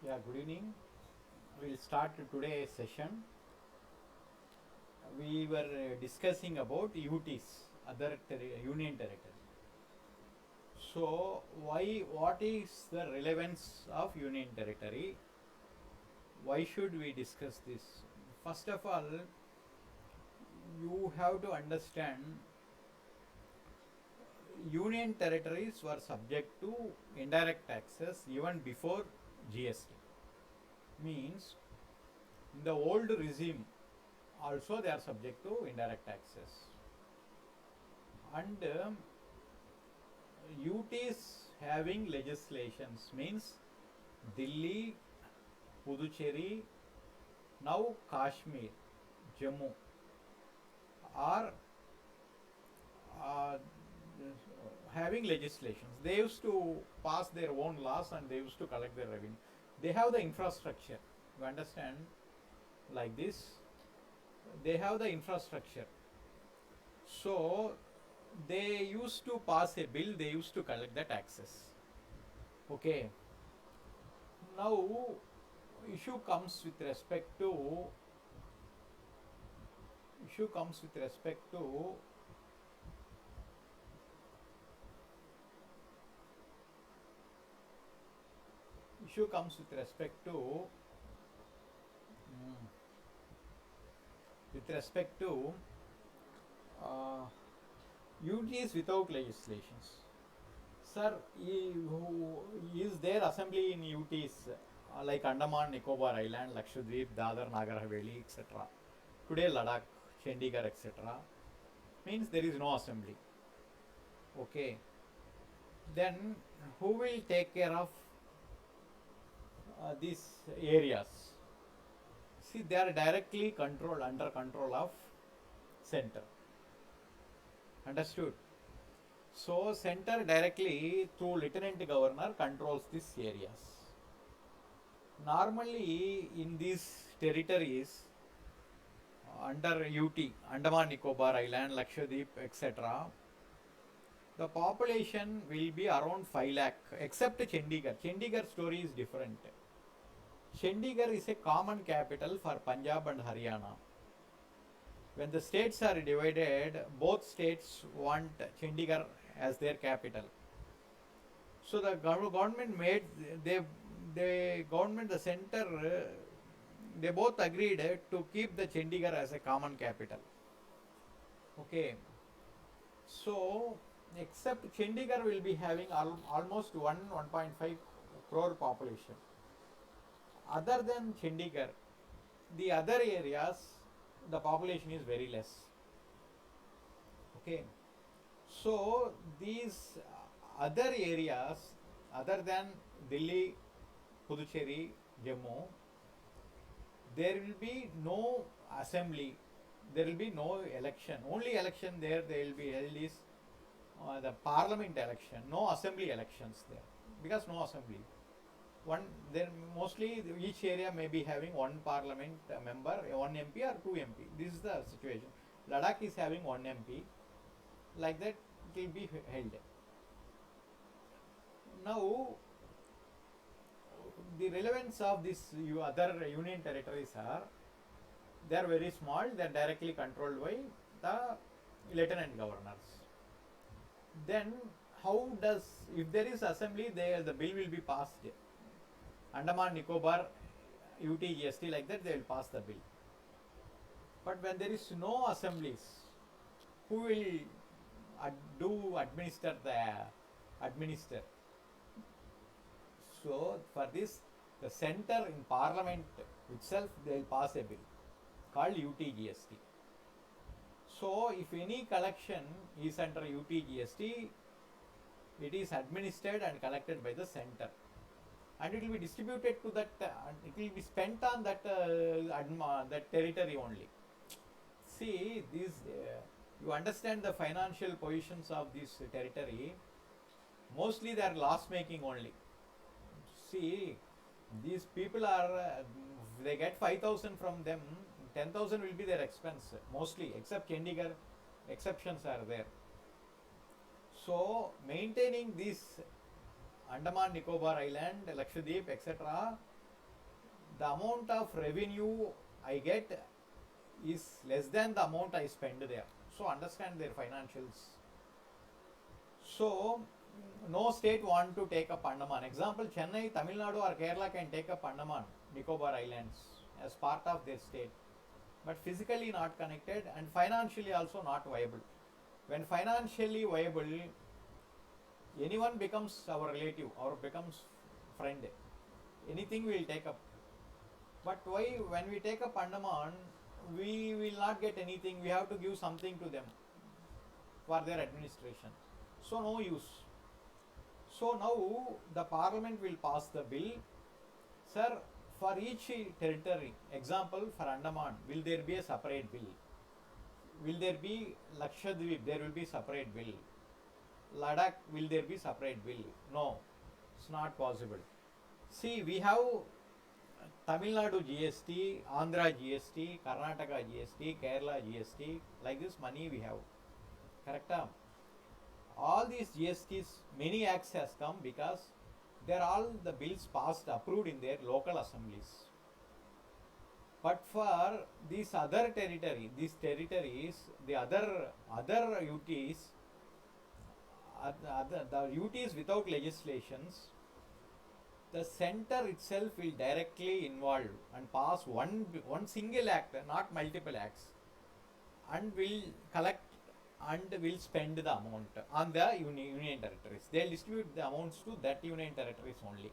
Yeah, good evening. We'll start today's session. We were discussing about UTs, Union Territory. So, what is the relevance of Union Territory? Why should we discuss this? First of all, you have to understand Union territories were subject to indirect taxes even before GST. Means, in the old regime, also they are subject to indirect taxes. And UTs having legislations means Delhi, Puducherry, now Kashmir, Jammu are uh, having legislations. They used to pass their own laws and they used to collect their revenue. They have the infrastructure. You understand? Like this, they have the infrastructure. So they used to pass a bill, they used to collect the taxes. Okay. Now issue comes with respect to issue comes with respect to issue comes with respect to with respect to uh, UTs without legislations. Sir, is there assembly in UTs like Andaman, Nicobar Island, Lakshadweep, Dadar, Nagar Haveli, etc. Today Ladakh, Chandigarh, etc. Means there is no assembly. Okay. Then who will take care of these areas? See, they are directly controlled under control of center. Understood? So center directly through lieutenant governor controls these areas. Normally in these territories under UT, Andaman Nicobar Island, Lakshadweep, etc., the population will be around 5 lakh except Chandigarh. Chandigarh story is different. Chandigarh is a common capital for Punjab and Haryana. When the states are divided, both states want Chandigarh as their capital. So the government made the government the center they both agreed to keep the Chandigarh as a common capital. Okay. So except Chandigarh will be having almost 1.5 crore population. Other than Chandigarh, the other areas the population is very less. Okay. So these other areas other than Delhi, Puducherry, Jammu, there will be no assembly, there will be no election. Only election there they will be held is the parliament election, no assembly elections there because no assembly. One then mostly each area may be having one parliament member, one MP or two MP. This is the situation. Ladakh is having one MP. Like that, it will be held. Now, the relevance of these other union territories are they are very small. They are directly controlled by the lieutenant governors. Then, how does if there is assembly, the bill will be passed. Andaman Nicobar, UTGST like that they will pass the bill. But when there is no assemblies, who will administer? So for this, the center in parliament itself they will pass a bill called UTGST. So if any collection is under UTGST, it is administered and collected by the center, and it will be distributed to that. It will be spent on that territory only. See, you understand the financial positions of this territory. Mostly they are loss making only. See, these people are they get 5,000 from them, 10,000 will be their expense mostly, except Chandigarh, exceptions are there. So maintaining this Andaman Nicobar Island, Lakshadweep, etc., the amount of revenue I get is less than the amount I spend there. So understand their financials. So no state want to take up Andaman. Example, Chennai, Tamil Nadu or Kerala can take up Andaman, Nicobar Islands as part of their state, but physically not connected and financially also not viable. When financially viable, anyone becomes our relative or becomes friend. Anything we will take up. But why when we take up Andaman, we will not get anything. We have to give something to them for their administration. So no use. So now the parliament will pass the bill. Sir, for each territory, example for Andaman, will there be a separate bill? Will there be Lakshadweep? There will be separate bill. Ladakh, will there be separate bill? No, it's not possible. See, we have Tamil Nadu GST, Andhra GST, Karnataka GST, Kerala GST, like this money we have. Correct? All these GSTs, many acts has come because they're all the bills passed, approved in their local assemblies. But for these other territories, the other UTs, the UTs without legislations, the center itself will directly involve and pass one single act, not multiple acts, and will collect and will spend the amount on the union territories. They will distribute the amounts to that union territories only.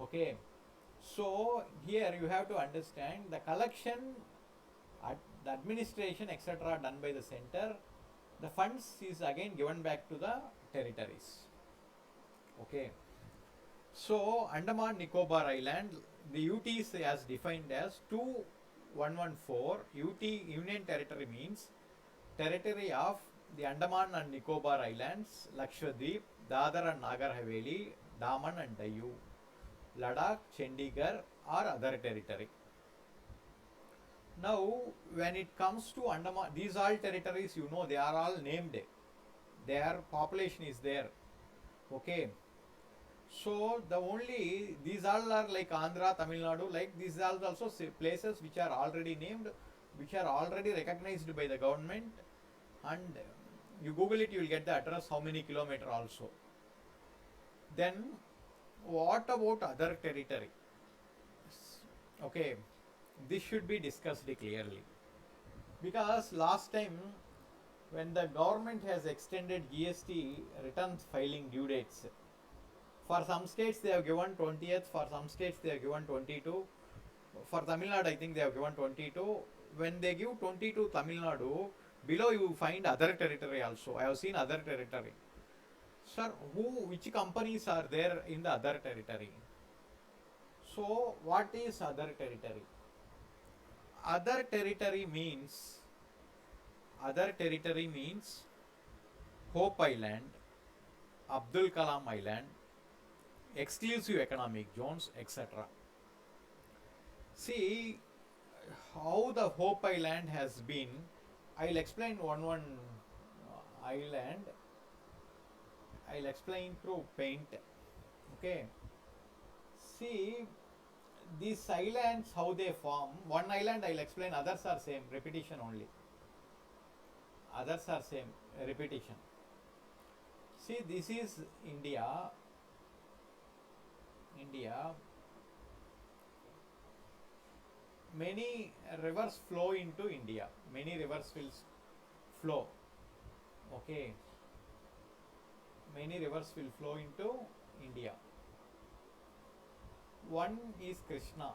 Okay. So here you have to understand the collection, the administration, etc. done by the center. The funds is again given back to the territories. Okay. So Andaman Nicobar Island, the UT is as defined as 2114. UT Union Territory means territory of the Andaman and Nicobar Islands, Lakshadweep, Dadar and Nagar Haveli, Daman and Diu, Ladakh, Chandigarh or other territory. Now when it comes to Andaman, these all territories, you know, they are all named. Their population is there. Okay. So the only, these all are like Andhra, Tamil Nadu, like these are also places which are already named, which are already recognized by the government, and you Google it, you will get the address, how many kilometer also. Then what about other territory? Okay, this should be discussed clearly, because last time when the government has extended GST returns filing due dates, for some states they have given 20th, for some states they have given 22, for Tamil Nadu I think they have given 22. When they give 22 Tamil Nadu, below you find other territory also. I have seen other territory. Sir, which companies are there in the other territory? So what is other territory? Other territory means Hope Island, Abdul Kalam Island, exclusive economic zones, etc. See how the Hope Island has been. I'll explain one island. I'll explain through paint. Okay. See these islands, how they form. One island I'll explain, others are same, repetition only. Others are same, repetition. See, this is India. Many rivers flow into India. Many rivers will flow. Okay. Many rivers will flow into India. One is Krishna.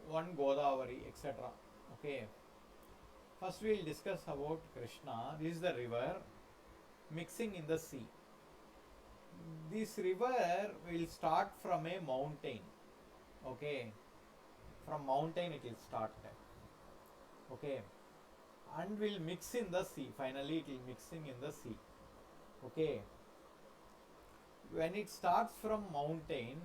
One Godavari, etc. Okay. First we will discuss about Krishna. This is the river mixing in the sea. This river will start from a mountain. Okay. From mountain it will start. Okay. And will mix in the sea. Finally it will mixing in the sea. Okay. When it starts from mountain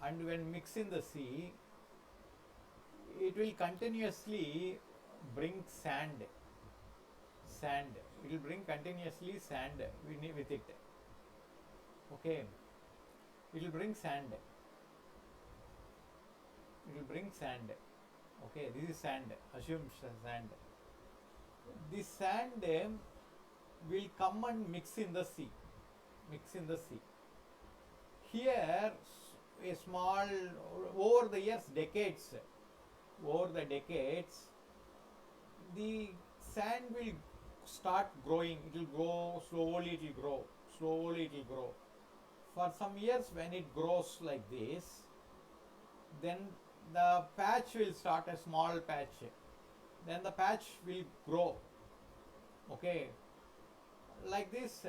and when mix in the sea, it will continuously bring sand. It will bring continuously sand with it. Okay, it will bring sand. It will bring sand. Okay, this is sand. Assume sand. This sand will come and mix in the sea. Mix in the sea. Here, a small, over the years, over the decades, the sand will start growing. It will grow slowly. It will grow slowly. It will grow. For some years, when it grows like this, then the patch will start a small patch. Then the patch will grow. Okay, like this.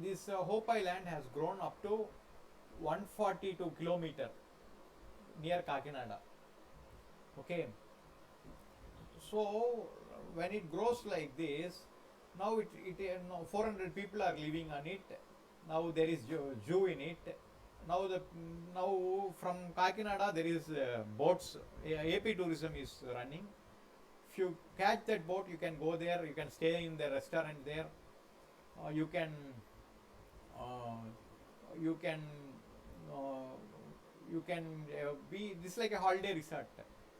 This Hope Island has grown up to 142 kilometer near Kakinada. Okay, so when it grows like this, now now 400 people are living on it. Now there is Jew in it. Now from Kakinada there is boats. AP tourism is running. If you catch that boat, you can go there. You can stay in the restaurant there. You can you can be this is like a holiday resort.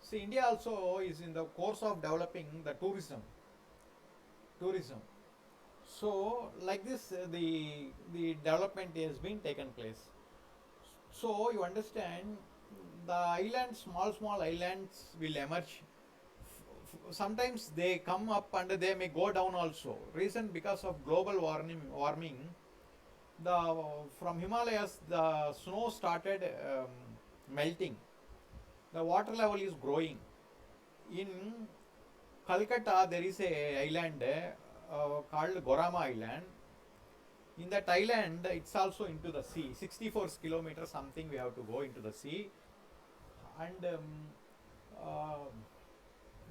See, India also is in the course of developing the tourism. So like this, the development has been taken place. So you understand, the islands, small islands will emerge. Sometimes they come up and they may go down also. Reason, because of global warming, from Himalayas the snow started melting. The water level is growing. In Calcutta there is a island called Gorama Island. In that island, it's also into the sea. 64 kilometers something we have to go into the sea. And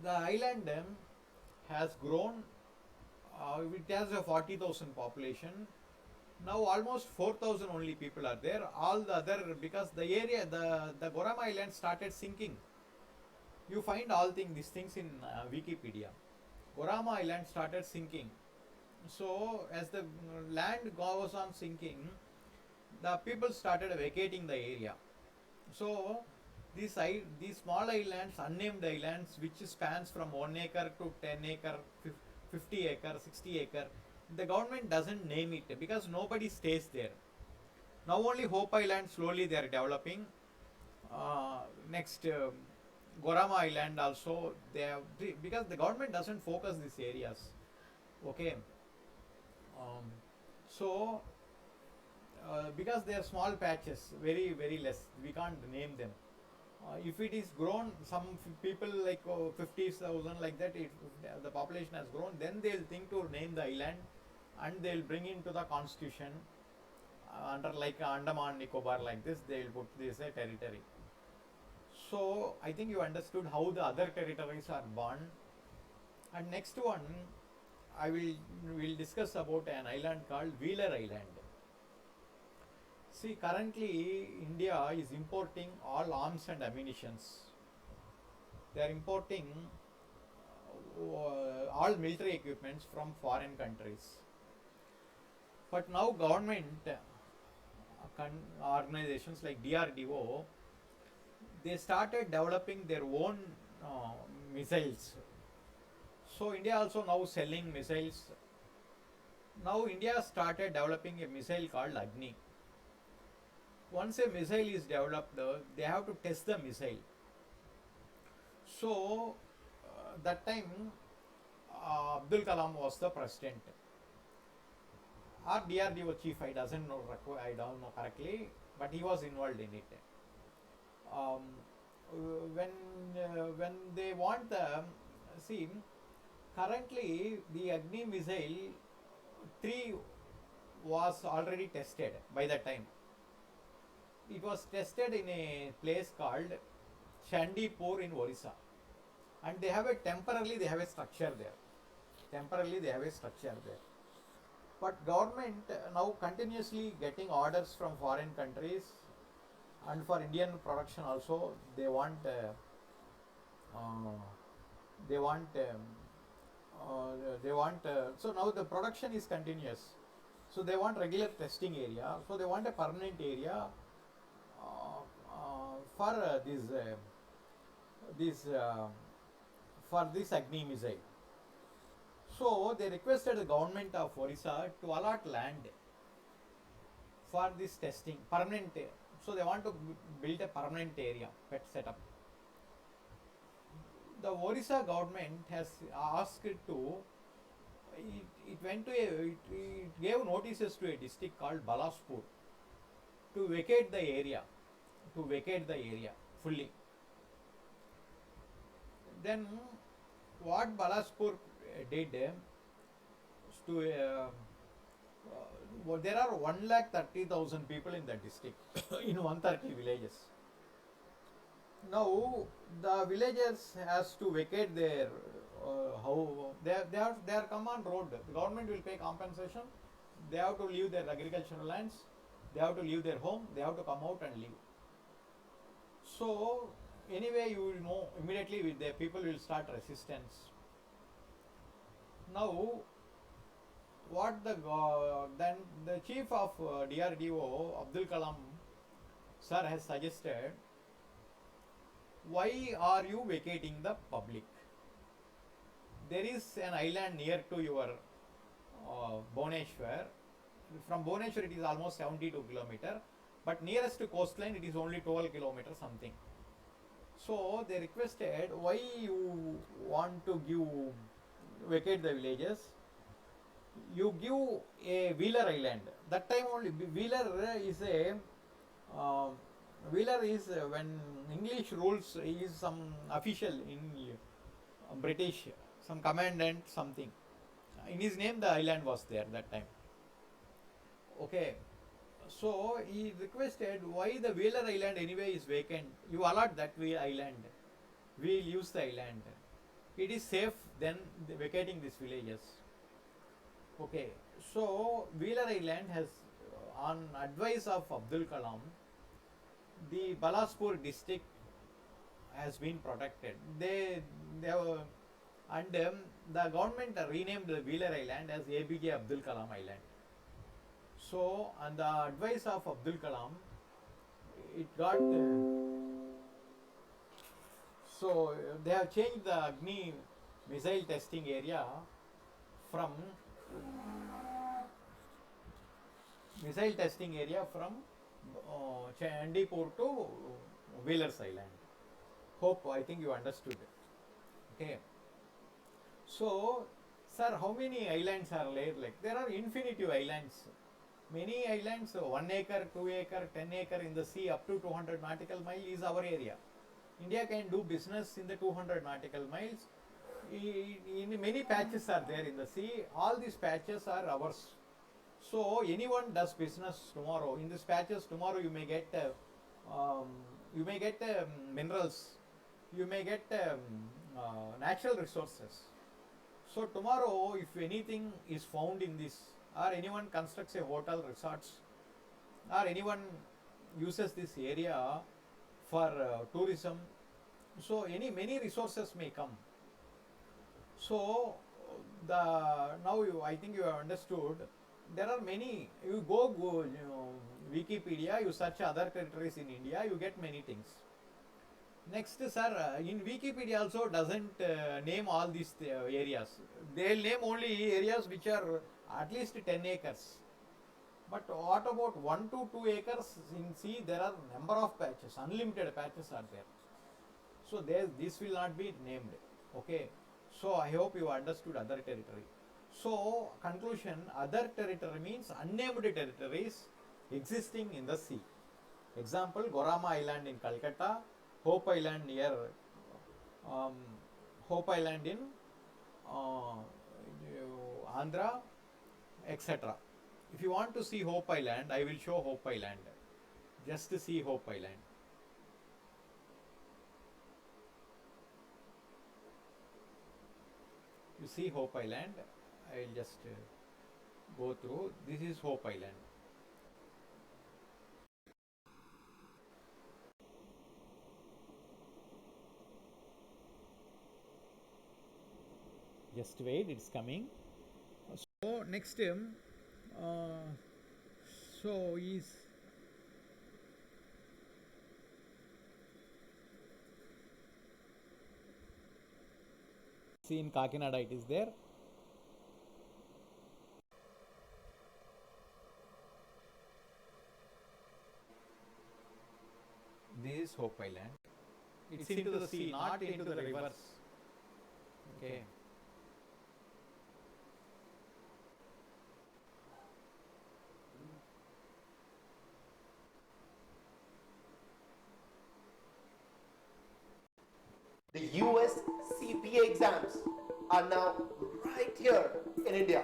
the island has grown. It has a 40,000 population. Now almost 4,000 only people are there. All the other, because the area, the Gorama Island started sinking. You find these things in Wikipedia. Gorama Island started sinking. So as the land goes on sinking, the people started vacating the area. So these small islands, unnamed islands, which spans from 1 acre to 10 acre, 50 acre, 60 acre, the government doesn't name it because nobody stays there. Now only Hope Island slowly they are developing. Next Gorama Island also, they have, because the government doesn't focus these areas. Okay. So because they are small patches, very less, we can't name them. If it is grown, some people like 50,000 like that, the population has grown, then they'll think to name the island and they'll bring into the constitution under like Andaman Nicobar, like this they'll put this a territory. So I think you understood how the other territories are born. And next one, I will discuss about an island called Wheeler Island. See, currently India is importing all arms and ammunitions. They are importing all military equipments from foreign countries. But now government organizations like DRDO, they started developing their own missiles. So India also now selling missiles. Now India started developing a missile called Agni. Once a missile is developed, they have to test the missile. So that time Abdul Kalam was the president. Or DRDO chief, I don't know correctly, but he was involved in it. When they want the, see, currently the Agni missile 3 was already tested by that time. It was tested in a place called Chandipur in Orissa, and they have temporarily a structure there. But government now continuously getting orders from foreign countries, and for Indian production also they want so now the production is continuous, so they want regular testing area, so they want a permanent area for this for this Agni missile. So they requested the government of Orissa to allot land for this testing permanent. So they want to build a permanent area pet setup. The Orissa government has asked to it went to it gave notices to a district called Balaspur to vacate the area fully. Then what Balaspur did to there are 1,30,000 people in that district in 130 villages. Now the villagers has to vacate their how they are come on road. The government will pay compensation. They have to leave their agricultural lands. They have to leave their home. They have to come out and leave. So anyway, you will know immediately the people will start resistance. Now what then the chief of DRDO Abdul Kalam sir has suggested, why are you vacating the public? There is an island near to your Bhubaneswar. From Bhubaneswar it is almost 72 km, but nearest to coastline it is only 12 km something. So they requested, why you want to vacate the villages? You give a Wheeler Island. That time only Wheeler is when English rules, is some official in British, some commandant something. In his name the island was there that time. Okay. So he requested, why the Wheeler Island anyway is vacant, you allot that island. We will use the island. It is safe than vacating these villages. Okay, so Wheeler Island has, on advice of Abdul Kalam, the Balaspur district has been protected. They were, and the government renamed the Wheeler Island as ABJ Abdul Kalam Island. So, on the advice of Abdul Kalam, it got. So they have changed the Agni missile testing area from Chandipur to Wheeler's Island. Hope I think you understood. Okay. So, sir, how many islands are laid? Like there are infinitive islands. Many islands, 1 acre, 2 acre, 10 acre in the sea up to 200 nautical miles is our area. India can do business in the 200 nautical miles. In many patches are there in the sea. All these patches are ours. So anyone does business tomorrow in these patches. Tomorrow you may get minerals. You may get natural resources. So tomorrow, if anything is found in this, or anyone constructs a hotel, resorts, or anyone uses this area for tourism, so many resources may come. So I think you have understood. There are many. You go Wikipedia. You search other territories in India. You get many things. Next, sir, in Wikipedia also doesn't name all these areas. They'll name only areas which are at least 10 acres. But what about 1 to 2 acres in sea? There are number of patches, unlimited patches are there. So this will not be named. Okay. So I hope you understood other territory. So conclusion, other territory means unnamed territories existing in the sea. Example, Gorama Island in Calcutta, Hope Island near Hope Island in Andhra, etc. If you want to see Hope Island, I will show Hope Island. Just to see Hope Island. You see Hope Island. I will just go through. This is Hope Island. Just wait, it's coming. So next, so is see in Kakinada it is there. This is Hope Island. It's into the sea, not into the rivers. Okay. The US CPA exams are now right here in India.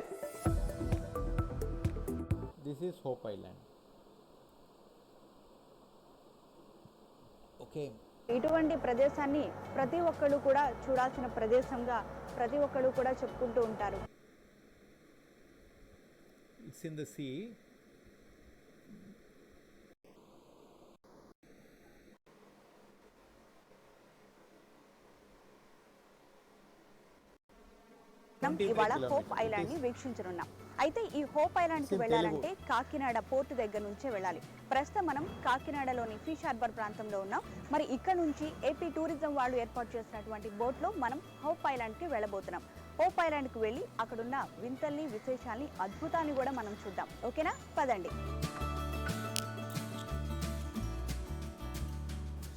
This is Hope Island. Okay. ఇటువంటి ప్రదేశాన్ని ప్రతి ఒక్కళ్ళు కూడా చూడాల్సిన ప్రదేశంగా ప్రతి ఒక్కళ్ళు కూడా చెప్పుకుంటూ ఉంటారు. It's in the sea. ఇవాళ హోప్ ఐలాండ్ ని వీక్షించనున్నాం. అయితే ఈ హోప్ ఐలాండ్ కి వెళ్ళాలంటే కాకినాడ పోర్టు దగ్గర నుంచే వెళ్ళాలి. ప్రస్తుతం మనం కాకినాడలోని ఫిష్ హార్బర్ ప్రాంతంలో ఉన్నాం. మరి ఇక్కడ నుంచి ఏపీ టూరిజం వాళ్ళు ఏర్పాటు చేసినటువంటి బోట్ లో మనం హోప్ ఐలాండ్ కి వెళ్ళబోతున్నాం. హోప్ ఐలాండ్ కి వెళ్ళి అక్కడున్న వింతల్ని, విశేషాల్ని, అద్భుతాన్ని కూడా మనం చూద్దాం. ఓకేనా? పదండి.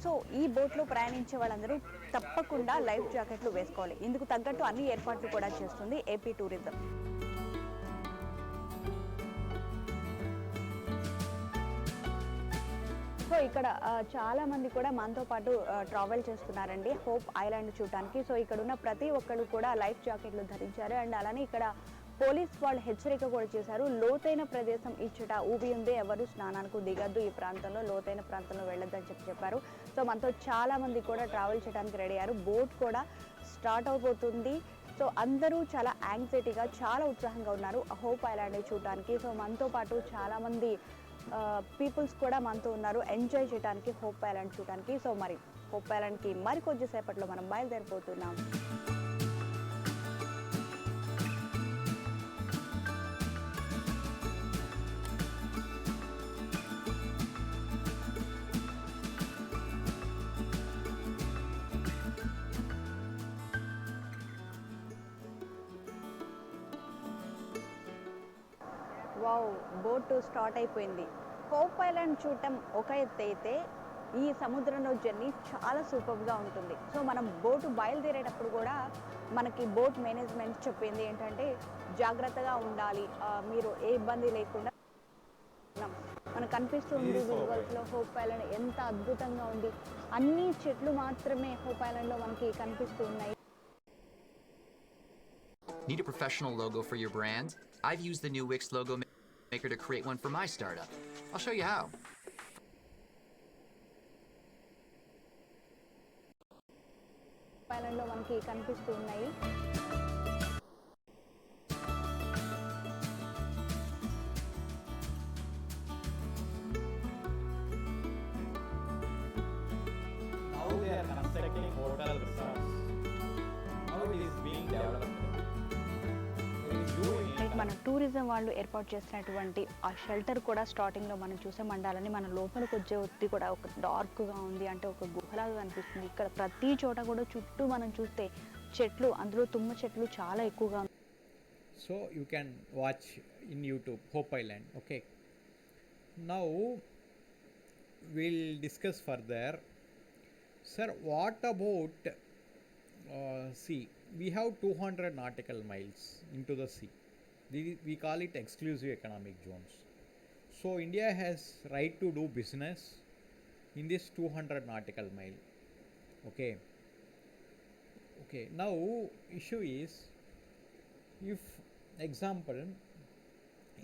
సో ఈ బోట్లో ప్రయాణించే వాళ్ళందరూ తప్పకుండా లైఫ్ జాకెట్లు వేసుకోవాలి. ఇందుకు తగ్గట్టు అన్ని ఏర్పాట్లు కూడా చేస్తుంది ఏపీ టూరిజం. సో ఇక్కడ చాలా మంది కూడా మనతో పాటు ట్రావెల్ చేస్తున్నారండి హోప్ ఐలాండ్ చూడటానికి. సో ఇక్కడ ఉన్న ప్రతి ఒక్కరు కూడా లైఫ్ జాకెట్లు ధరించారు. అండ్ అలానే ఇక్కడ పోలీస్ వాళ్ళు హెచ్చరిక కూడా చేశారు. లోతైన ప్రదేశం ఇచ్చట ఊబి ఉంది, ఎవరు స్నానానికి దిగద్దు, ఈ ప్రాంతంలో లోతైన ప్రాంతంలో వెళ్ళొద్దని చెప్పారు. సో మనతో చాలా మంది కూడా ట్రావెల్ చేయడానికి రెడీ అయ్యారు. బోట్ కూడా స్టార్ట్ అవబోతుంది. సో అందరూ చాలా యాంగ్జైటీగా, చాలా ఉత్సాహంగా ఉన్నారు హోప్ ఐలాండ్ చూడటానికి. సో మనతో పాటు చాలా మంది పీపుల్స్ కూడా మనతో ఉన్నారు ఎంజాయ్ చేయడానికి హోప్ ఐలాండ్ చూడటానికి. సో మరి హోప్ ఐలాండ్కి మరికొద్ది సేపట్లో మనం బయలుదేరిపోతున్నాం. వావ్, బోట్ స్టార్ట్ అయిపోయింది. హోప్ ఐలాండ్ చూడటం ఒక ఎత్తు అయితే ఈ సముద్రంలో జర్నీ చాలా సూపర్గా ఉంటుంది. సో మనం బోటు బయలుదేరేటప్పుడు కూడా మనకి బోట్ మేనేజ్మెంట్ చెప్పింది ఏంటంటే జాగ్రత్తగా ఉండాలి, మీరు ఏ ఇబ్బంది లేకుండా. మనకు కనిపిస్తుంది విజువల్స్లో హోప్ ఐలాండ్ ఎంత అద్భుతంగా ఉంది. అన్ని చెట్లు మాత్రమే హోప్ ఐలాండ్లో మనకి కనిపిస్తూ ఉన్నాయి. Need a professional logo for your brand? I've used the new Wix logo maker to create one for my startup. I'll show you how. ఐలాండ్లో మనకి కనిపిస్తూ ఉన్నాయి. Now they are constructing hotel resorts. Now it is being developed. మన tourism వాళ్ళు ఏర్పాటు చేసినటువంటి ఆ shelter కూడా స్టార్టింగ్లో మనం చూసే మండాలని మన లోపలికి వచ్చే ఒత్తి కూడా ఒక డార్క్గా ఉంది, అంటే ఒక గుహలాగా కనిపిస్తుంది. ఇక్కడ ప్రతి చోట కూడా చుట్టూ మనం చూస్తే చెట్లు, అందులో తుమ్మ చెట్లు చాలా ఎక్కువగా ఉంది. So you can watch in YouTube Hope Island. Okay. Now we'll discuss further. Sir, what about sea? We have 200 nautical miles into the sea. We call it exclusive economic zones. So India has right to do business in this 200 nautical mile. Okay. Now issue is, if example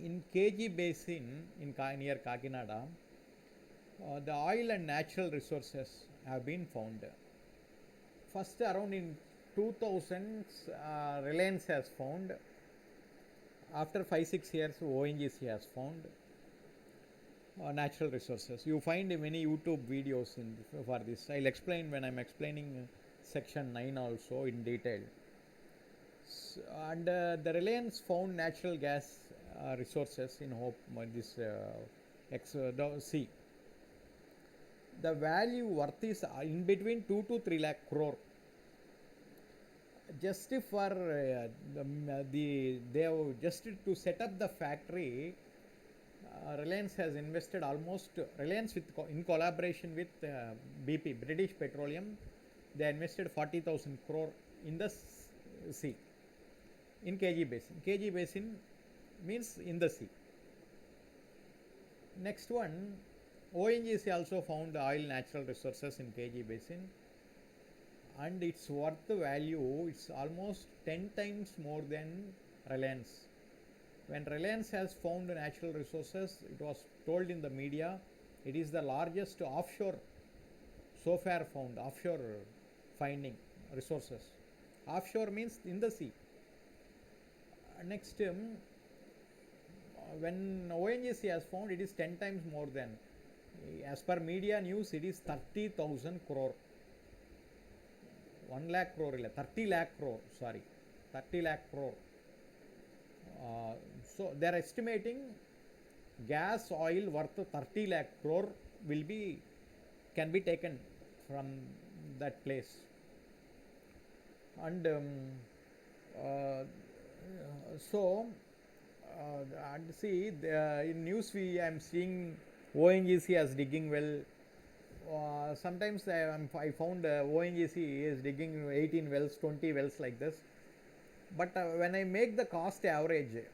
in KG Basin near Kakinada, the oil and natural resources have been found. First around in 2000s, Reliance has found. After 5-6 years, ONGC has found natural resources. You find many YouTube videos for this. I'll explain when I'm explaining section 9 also in detail. And the Reliance found natural gas resources in Hope this the sea. The value worth is in between 2 to 3 lakh crore. Just for they have just to set up the factory. Reliance has invested almost Reliance in collaboration with BP British Petroleum. They invested 40,000 crore in the sea in KG Basin. KG Basin means in the sea. Next one, ONGC also found oil natural resources in KG Basin, and its worth value it's almost 10 times more than Reliance. When Reliance has found natural resources, it was told in the media it is the largest offshore so far found offshore finding resources. Offshore means in the sea. Next, when ONGC has found it is 10 times more than, as per media news, it is 30,000 crore. 1 lakh crore, 30 lakh crore, sorry, 30 lakh crore. So they are estimating gas oil worth 30 lakh crore can be taken from that place. And and see in news I am seeing ONGC as digging well. Sometimes I found ONGC is digging 18 wells, 20 wells like this. But when I make the cost average,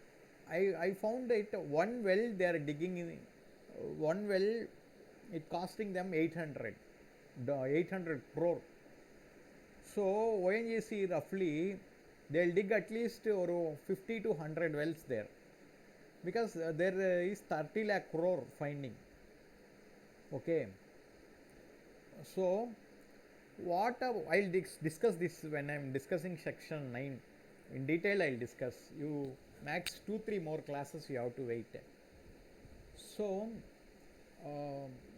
I found it one well they are digging in one well, it costing them 800 crore. So ONGC roughly they will dig at least 50 to 100 wells there, because there is 30 lakh crore finding. Okay. So what I'll discuss this when I am discussing section 9 in detail. I'll discuss. You max 2-3 more classes you have to wait. So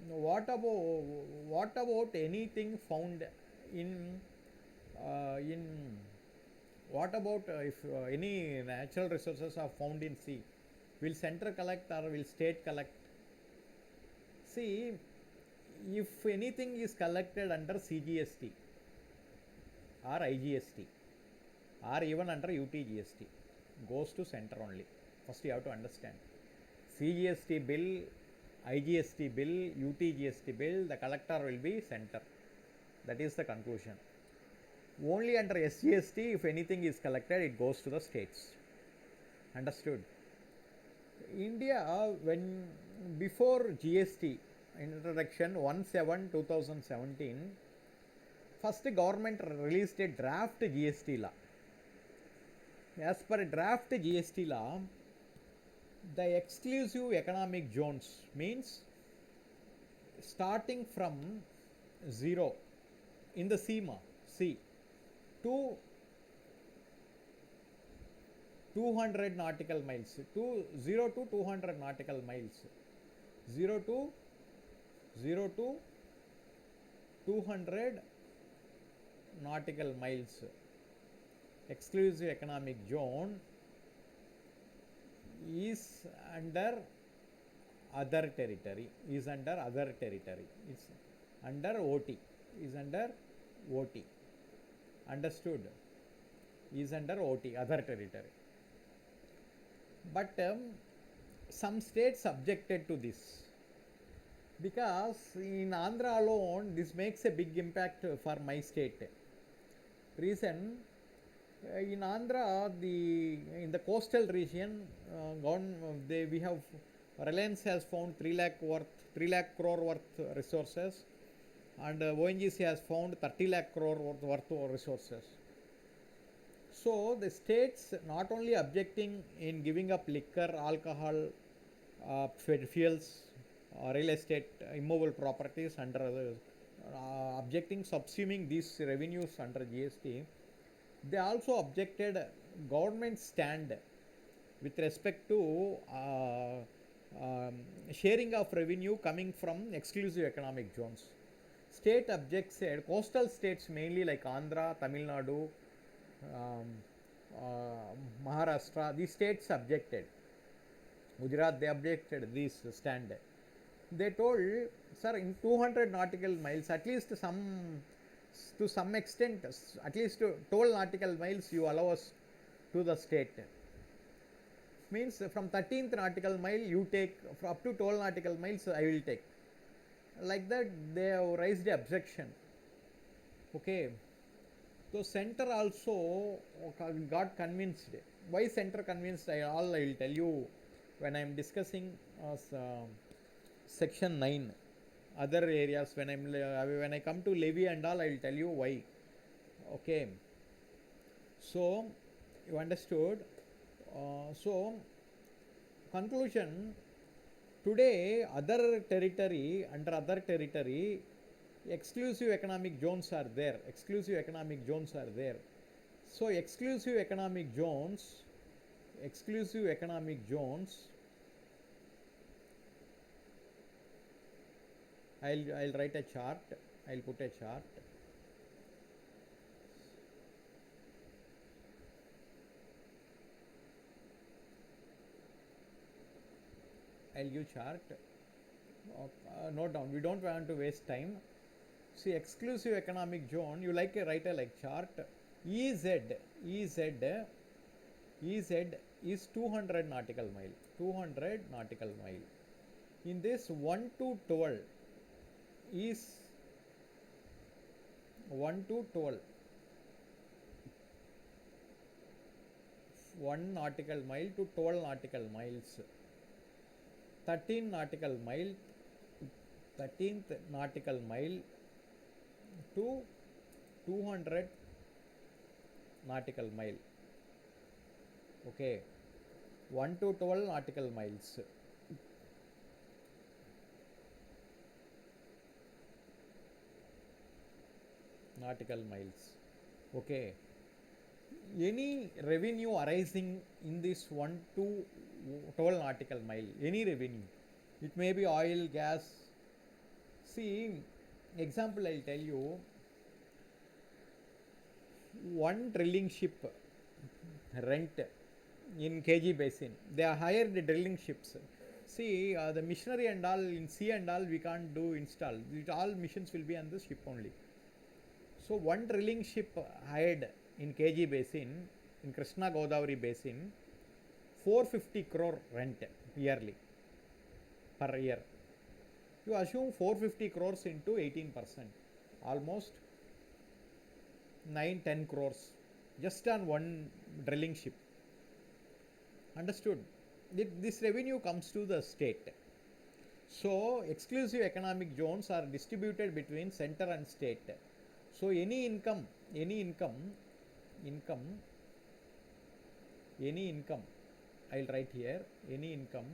what about anything found in what about if any natural resources are found in sea, will center collect or will state collect? See, if anything is collected under CGST or IGST or even under UTGST, goes to center only. First you have to understand. CGST bill, IGST bill, UTGST bill, the collector will be center. That is the conclusion. Only under SGST, if anything is collected, it goes to the states. Understood? India, when before GST introduction 1/7/2017, first government released a draft GST law. As per draft GST law, the exclusive economic zones means starting from 0 in the sea to 200 nautical miles, 0 to 200 nautical miles, 0 to 200 nautical miles, exclusive economic zone is under other territory, it's under OT, understood, is under OT, other territory. But some states objected to this, because in Andhra alone this makes a big impact for my state. Reason, in Andhra, in the coastal region, we have Reliance has found 3 lakh crore worth resources, and ONGC has found 30 lakh crore worth of resources. So the states not only objecting in giving up liquor, alcohol, fuels, real estate, immovable properties under objecting subsuming these revenues under GST, they also objected government stand with respect to sharing of revenue coming from exclusive economic zones. State objected, coastal states mainly like Andhra, Tamil Nadu, Maharashtra, the states objected. Gujarat, they objected this stand. They told, sir, in 200 nautical miles, at least to some extent, at least 12 nautical miles you allow us to the state. Means from 13th nautical mile you take, up to 12 nautical miles I will take. Like that they have raised the objection. Okay. So center also got convinced. Why center convinced? I will tell you when I am discussing section 9 other areas. When I come to levy and all, I will tell you why. Okay. So you understood. So conclusion, today under other territory, exclusive economic zones are there. So exclusive economic zones, I'll write a chart. I'll put a chart. I'll give chart. Note down. We don't want to waste time. See, exclusive economic zone. You write a like chart. EZ is 200 nautical mile. 200 nautical mile. In this 1 to 12 is 1 to 12. 1 nautical mile to 12 nautical miles. 13th nautical mile to 200 nautical mile. Okay. 1 to 12 nautical miles. Okay. Any revenue arising in this 1 to 12 nautical mile, any revenue, it may be oil, gas. See, example I'll tell you, one drilling ship rent in KG Basin, they are hired the drilling ships. See, the machinery and all in sea and all we can't do install. All missions will be on the ship only. So one drilling ship hired in KG Basin, in Krishna Godavari Basin, 450 crore rent yearly, per year. You assume 450 crores into 18%, almost 9-10 crores just on one drilling ship. Understood? This revenue comes to the state. So exclusive economic zones are distributed between center and state. So any income, I'll write here, any income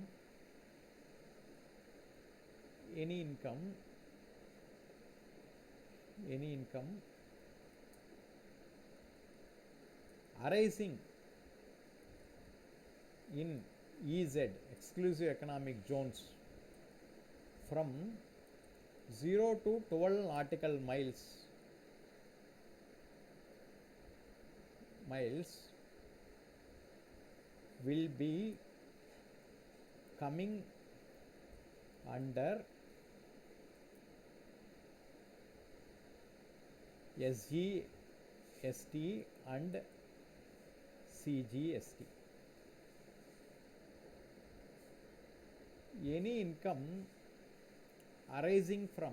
arising in EZ, exclusive economic zones, from 0 to 12 nautical miles will be coming under SGST and CGST. Any income arising from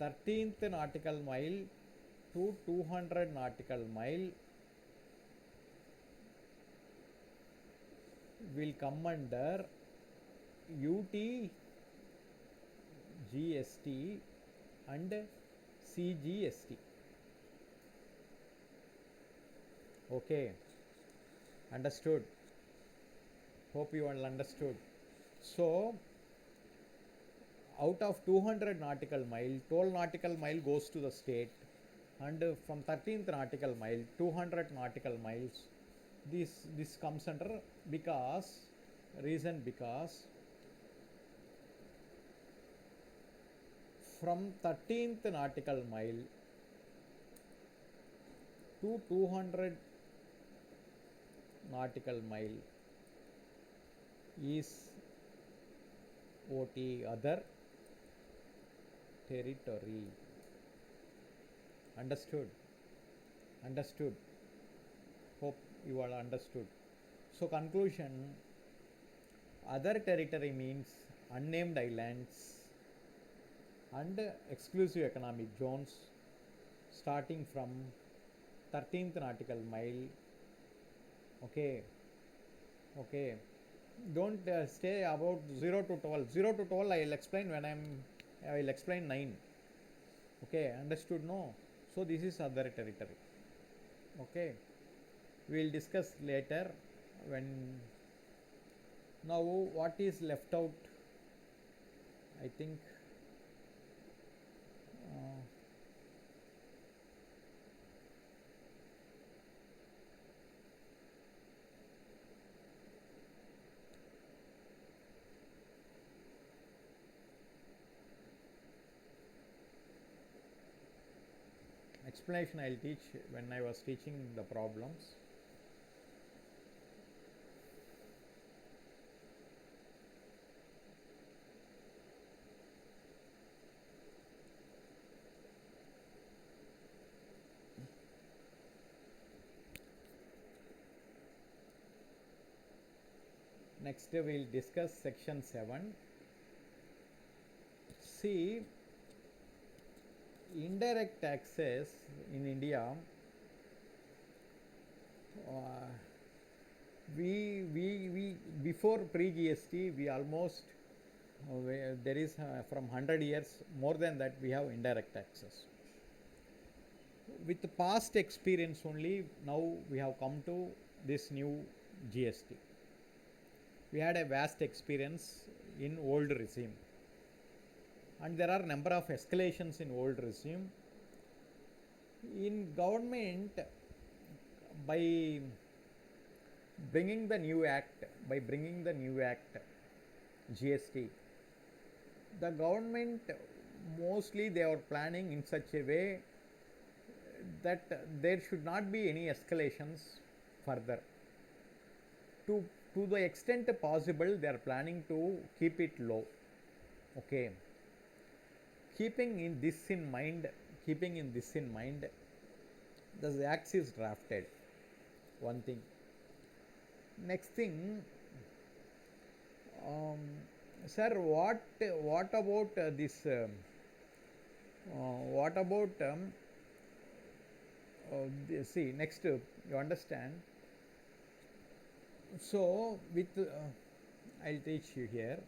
13th nautical mile to 200 nautical mile will come under UT, GST and CGST. Okay, understood? Hope you all understood. So out of 200 nautical mile, 12 nautical mile goes to the state, and from 13th nautical mile, 200 nautical miles, this comes under, because from 13th nautical mile to 200 nautical mile is OT, other territory. Understood? Understood. Hope you all understood. So conclusion, other territory means unnamed islands and exclusive economic zones starting from 13th nautical mile. Okay, okay, don't stay about 0 to 12. 0 to 12 I will explain when I will explain 9. Okay, understood? No. So this is other territory. Okay, we will discuss later. When now what is left out, I think explanation I will teach when I was teaching the problems. Next we will discuss section 7. See, indirect taxes in India, we before pre-GST we almost there is from 100 years more than that we have indirect taxes. With the past experience only now we have come to this new GST. We had a vast experience in old regime, and there are number of escalations in old regime. In government, by bringing the new act, GST, the government mostly they are planning in such a way that there should not be any escalations further. To the extent possible, they are planning to keep it low. Okay. Keeping this in mind, the act is drafted. One thing. Next thing, sir, what about this? What about see, next you understand. So with I'll teach you here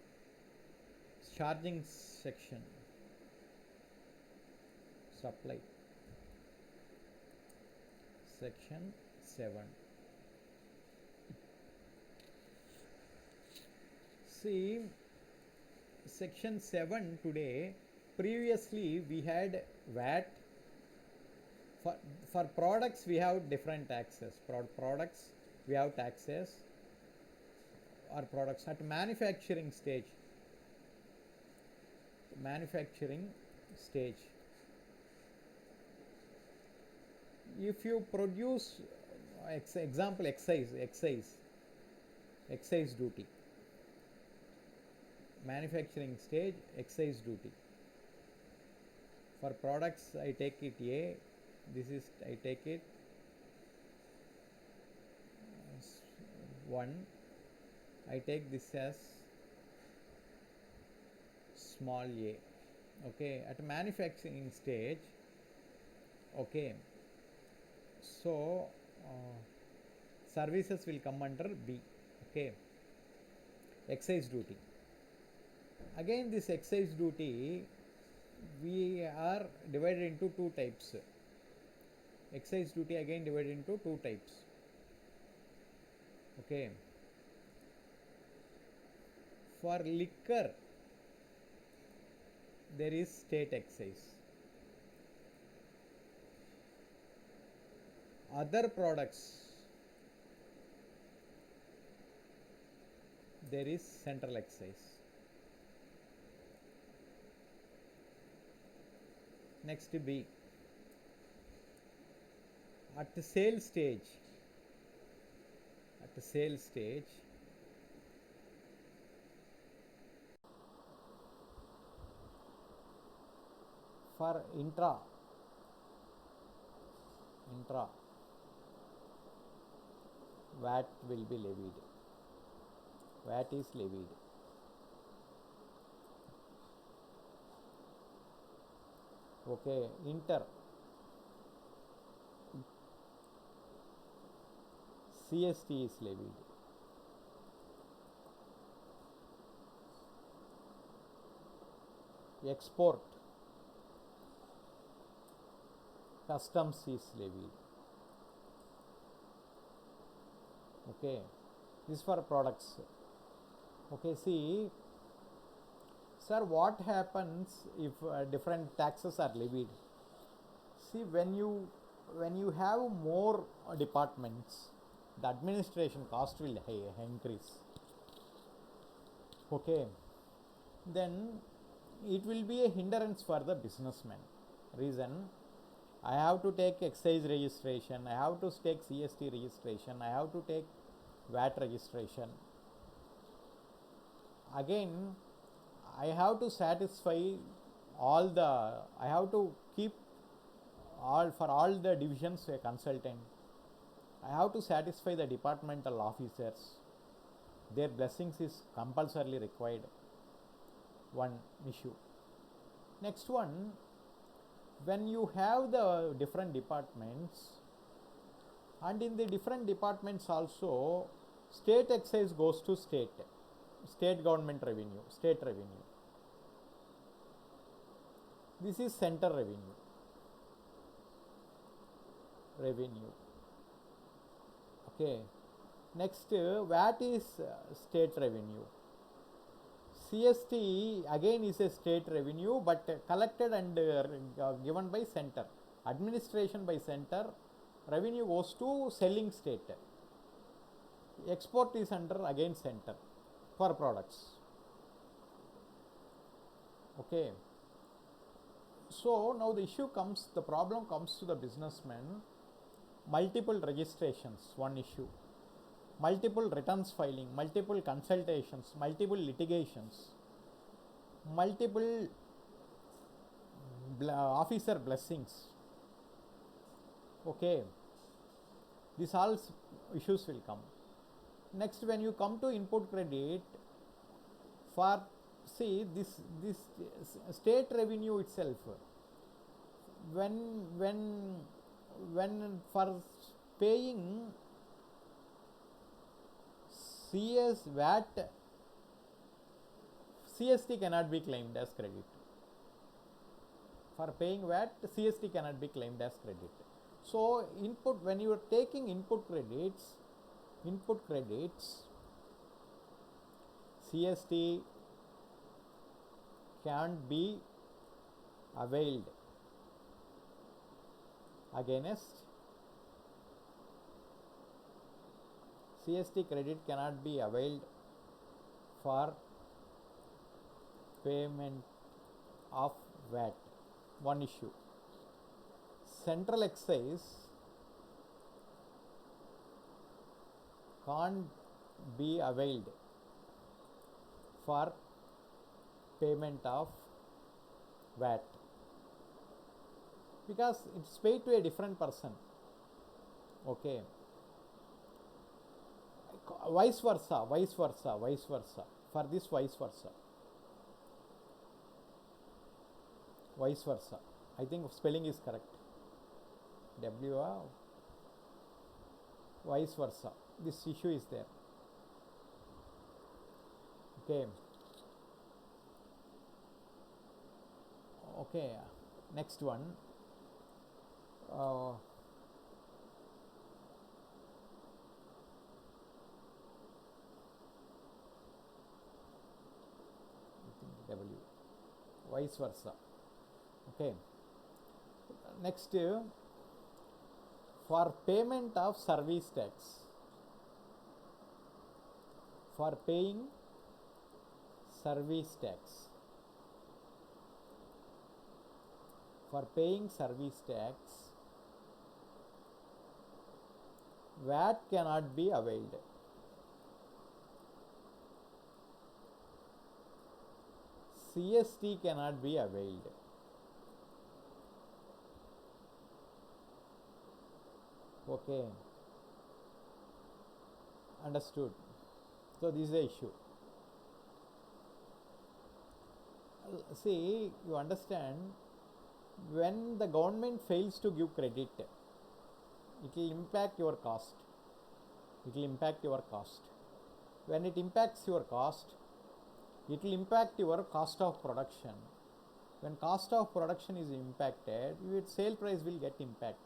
charging section, supply section 7. See, section 7 today, previously we had VAT. For products we have different taxes. Products we have taxes or products at manufacturing stage. If you produce example excise duty, manufacturing stage excise duty. For products I take it A, this is I take it 1, I take this as small a. Okay, at manufacturing stage. Okay, so services will come under B. Okay, excise duty. Again this excise duty we are divided into two types. Excise duty again divided into two types. Okay, for liquor there is state excise. Other products there is central excise. Next B, at the sale stage the sales stage. For intra VAT will be levied. VAT is levied. Okay, inter CST is levied. Export customs is levied. Okay, this is for products. Okay, see, sir, what happens if different taxes are levied? See, when you have more departments, the administration cost will increase. Okay, then it will be a hindrance for the businessman. Reason, I have to take excise registration, I have to take CST registration, I have to take VAT registration. Again, I have to satisfy I have to keep for all the divisions a consultant. I have to satisfy the departmental officers. Their blessings is compulsorily required. One issue. Next one, when you have the different departments, and in the different departments also, state excise goes to state government revenue, state revenue. This is center revenue. Okay, next VAT is state revenue. CST again is a state revenue, but collected and given by center. Administration by center, revenue goes to selling state. Export is under again center for products. Okay. So now the problem comes to the businessman. Multiple registrations, one issue. Multiple returns filing, multiple consultations, multiple litigations, multiple officer blessings. Okay, these all issues will come. Next, when you come to input credit, for see this state revenue itself, when for paying VAT, CST cannot be claimed as credit. For paying VAT, CST cannot be claimed as credit. So when you are taking input credits, CST can't be availed against CST credit cannot be availed for payment of VAT. One issue. Central excise can't be availed for payment of VAT because it's paid to a different person. Okay. Vice versa. For this, vice versa. I think spelling is correct. Vice versa. This issue is there. Okay. Okay. Next one. Vice versa. Okay. Next, for payment of service tax, for paying service tax, VAT cannot be availed. CST cannot be availed. Okay, understood. So this is the issue. See, you understand, when the government fails to give credit, it will impact your cost. It will impact your cost. When it impacts your cost, it will impact your cost of production. When cost of production is impacted, your sale price will get impacted.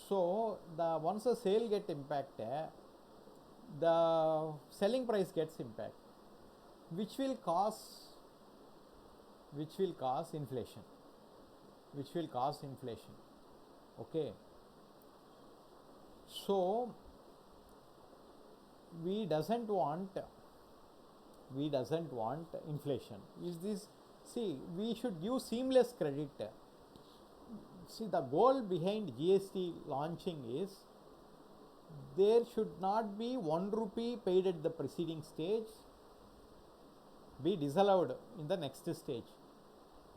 So once the sale get impacted, the selling price gets impacted, which will cause inflation. Okay. So we doesn't want inflation. Is this, see, we should give seamless credit. See, the goal behind GST launching is there should not be 1 rupee paid at the preceding stage be disallowed in the next stage,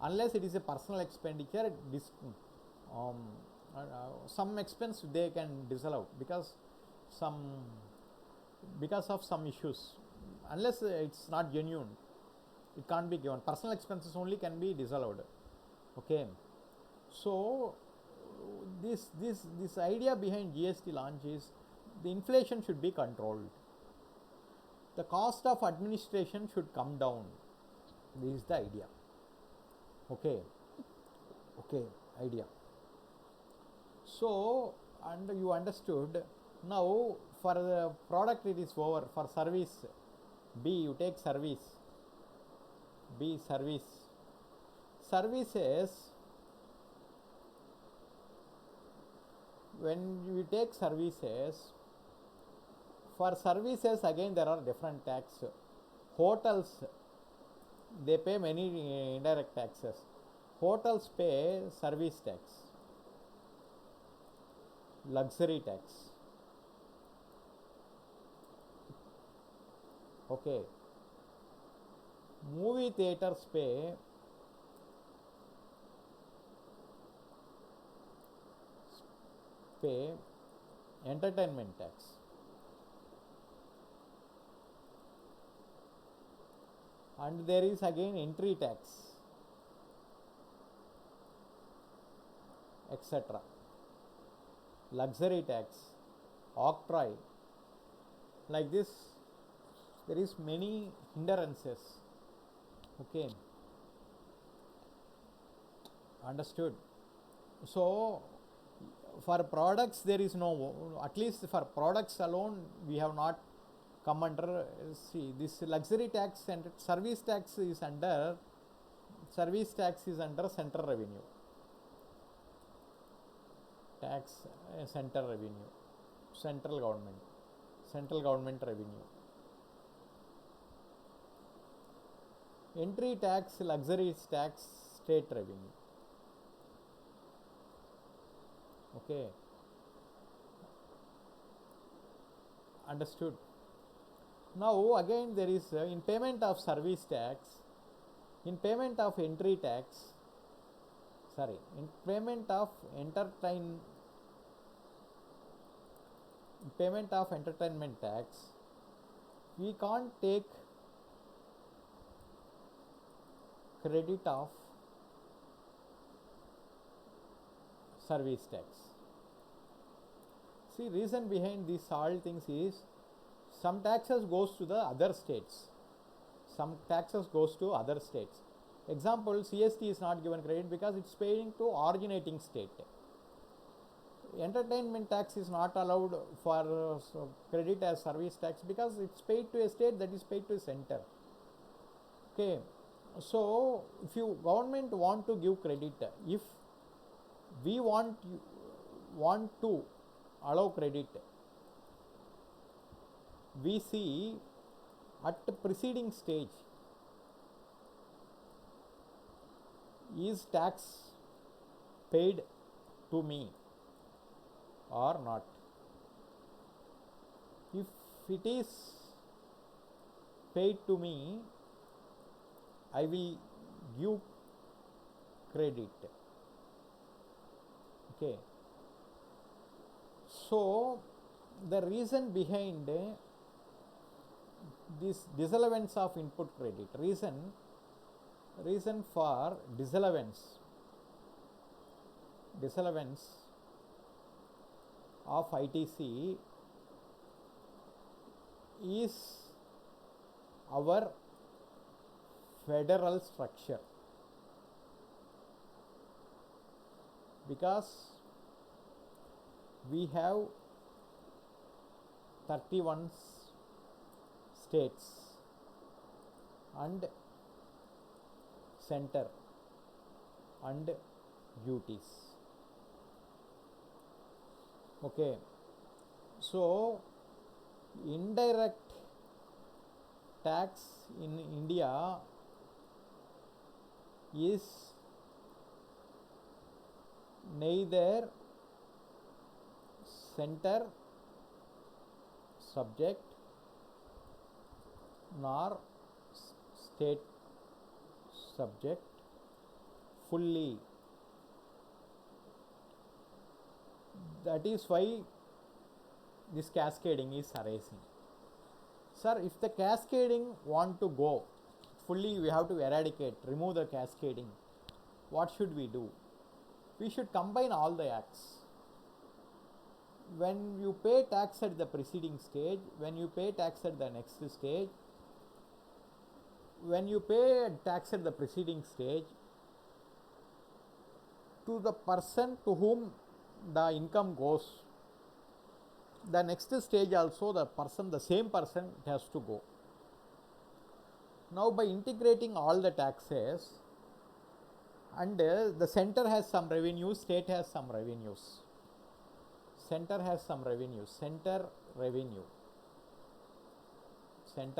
unless it is a personal expenditure. Some expense they can disallow because of some issues. Unless it's not genuine, it can't be given. Personal expenses only can be disallowed. Okay. So this idea behind GST launch is the inflation should be controlled. The cost of administration should come down. This is the idea. Okay, idea. So, and you understood. Now for the product it is over. For service, B, you take service. B, services. When you take services, for services again there are different tax. Hotels, they pay many indirect taxes. Hotels pay service tax, luxury tax. Okay. Movie theaters pay entertainment tax. And there is again entry tax, etc. Luxury tax, octroi. Like this, there is many hindrances. Okay, understood. So for products there is no, at least for products alone we have not come under. See, this luxury tax and service tax is under central revenue tax, central revenue, central government revenue. Entry tax, luxury tax, state revenue. Okay, understood. Now again there is in payment of service tax, in payment of entry tax, in payment of entertainment tax, we can't take credit of service tax. See, reason behind these all things is some taxes goes to the other states. Example, CST is not given credit because it's paying to originating state. Entertainment tax is not allowed for credit as service tax because it's paid to a state that is paid to a center. Okay, so if you government want to give credit, if we want to allow credit, we see at the preceding stage, is tax paid to me or not? If it is paid to me, I will give credit. Okay. So the reason behind this disallowance of input credit, reason for disallowance of ITC is our federal structure, because we have 31 states and center and UTs. Okay, so indirect tax in India is neither center subject nor state subject fully. That is why this cascading is arising. Sir, if the cascading want to go fully, we have to eradicate, remove the cascading. What should we do? We should combine all the acts. When you pay tax at the preceding stage, when you pay tax at the next stage, when you pay tax at the preceding stage, to the person to whom the income goes, the next stage also the same person it has to go. Now by integrating all the taxes, and the center has some revenues, state has some revenues. Center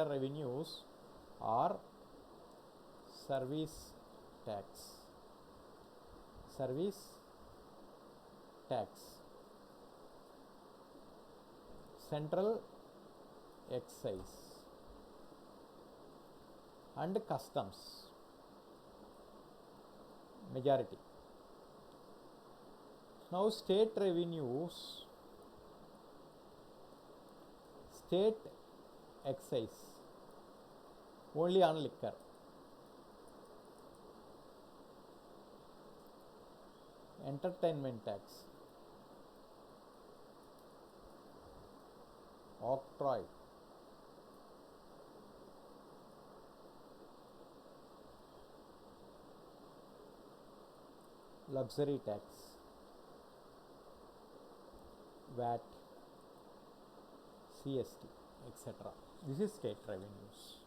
revenues are service tax, central excise and customs, majority. Now state revenues, state excise only on liquor, entertainment tax, octroi, luxury tax, VAT, CST, etc. This is state revenues.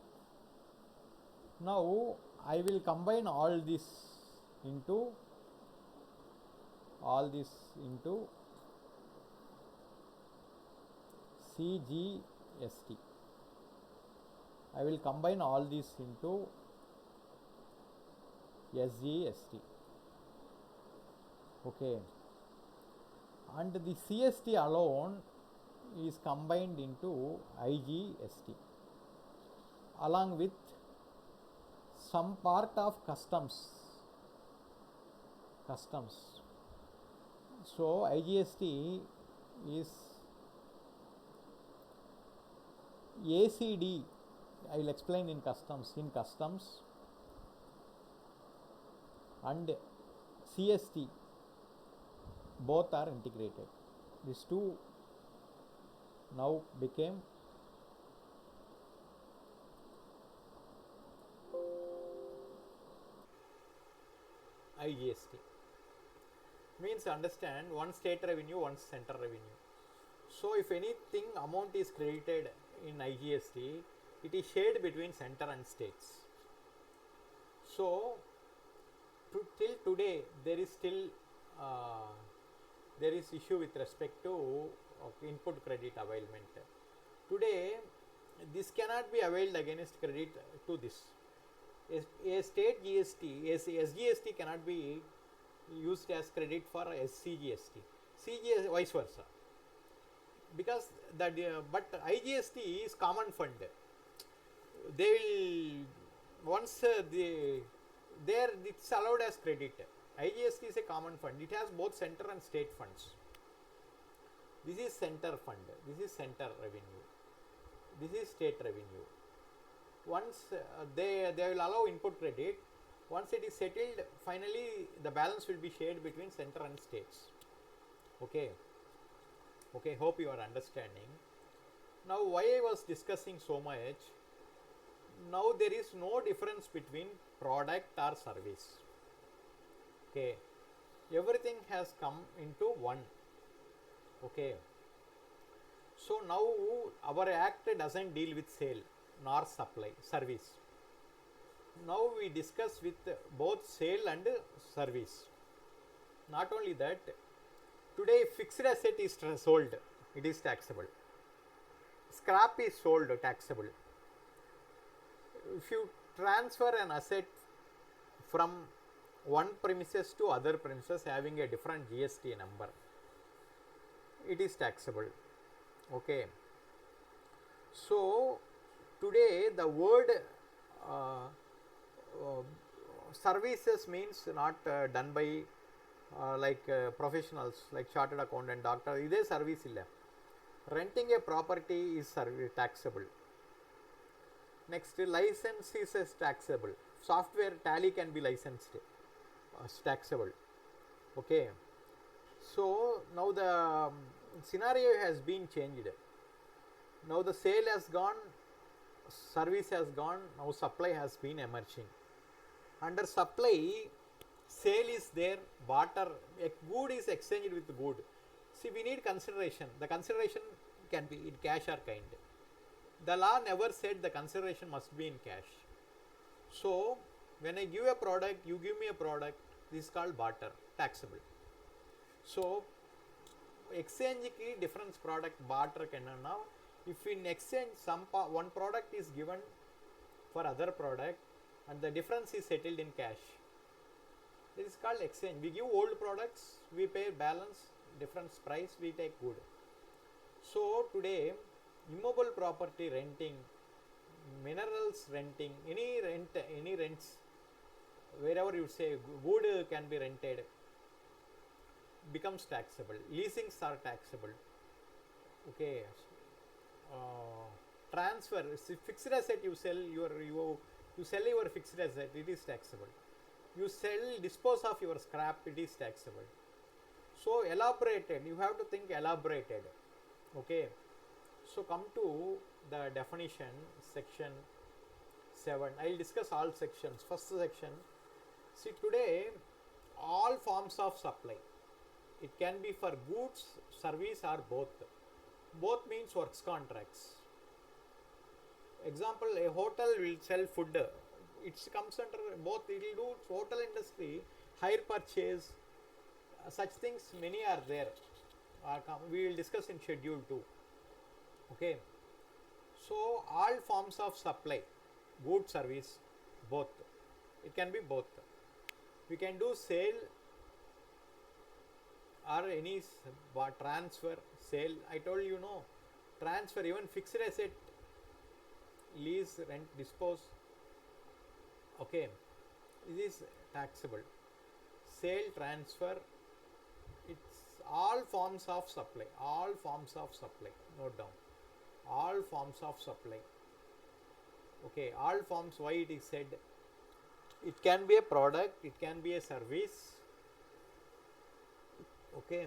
Now I will combine all this into CGST. I will combine all this into SGST. Okay, and the CST alone is combined into IGST along with some part of customs. So IGST is ACD. I will explain in customs. And CST, both are integrated. These two now became IGST. Means understand, one state revenue, one center revenue. So if anything amount is credited in IGST, it is shared between center and states. So till today there is still issue with respect to input credit availment. Today this cannot be availed against credit to this. A state GST, SGST cannot be used as credit for SCGST, CGST vice versa, because but IGST is common fund. They will once there it's allowed as credit. IGST is a common fund. It has both center and state funds. This is center fund. This is center revenue. This is state revenue. Once they will allow input credit. Once it is settled, finally the balance will be shared between center and states. Okay. Okay. Hope you are understanding. Now, why I was discussing so much? Now there is no difference between product or service. Okay, everything has come into one. Okay, so now our act doesn't deal with sale nor supply, service. Now we discuss with both sale and service. Not only that, today fixed asset is sold, it is taxable. Scrap is sold, taxable. If you transfer an asset from one premises to other premises having a different GST number, it is taxable. Okay. So today the word services means not done by professionals like chartered accountant, doctor. Ide service illa. Renting a property is taxable. Next, license is taxable. Software Tally can be licensed, taxable. Okay. So now the scenario has been changed. Now the sale has gone, service has gone, now supply has been emerging. Under supply, sale is there, barter, a good is exchanged with good. See, we need consideration. The consideration can be in cash or kind. The law never said the consideration must be in cash. So, when I give a product, you give me a product, this is called barter, taxable. So, exchange ki difference product barter can now. If in exchange one product is given for other product and the difference is settled in cash, this is called exchange. We give old products, we pay balance, difference price, we take good. So today, immobile property renting, minerals renting, any rents, wherever you say good can be rented, becomes taxable. Leasings are taxable. Okay. Transfer, fixed asset you sell you sell your fixed asset, it is taxable. You dispose of your scrap, it is taxable. So elaborated, you have to think elaborated. Okay. So come to the definition, section 7. I will discuss all sections. First section, see today all forms of supply. It can be for goods, service or both. Both means works contracts. Example, a hotel will sell food. It comes under both. It will do hotel industry, hire purchase, such things many are there. We will discuss in schedule 2. Okay. So all forms of supply, good, service, both. It can be both. We can do sale or any transfer, sale. I told you no, transfer, even fixed asset, lease, rent, dispose. Okay, it is taxable. Sale, transfer, it's all forms of supply. All forms of supply. Note down. All forms of supply. Okay, all forms. Why it is said? It can be a product. It can be a service. Okay.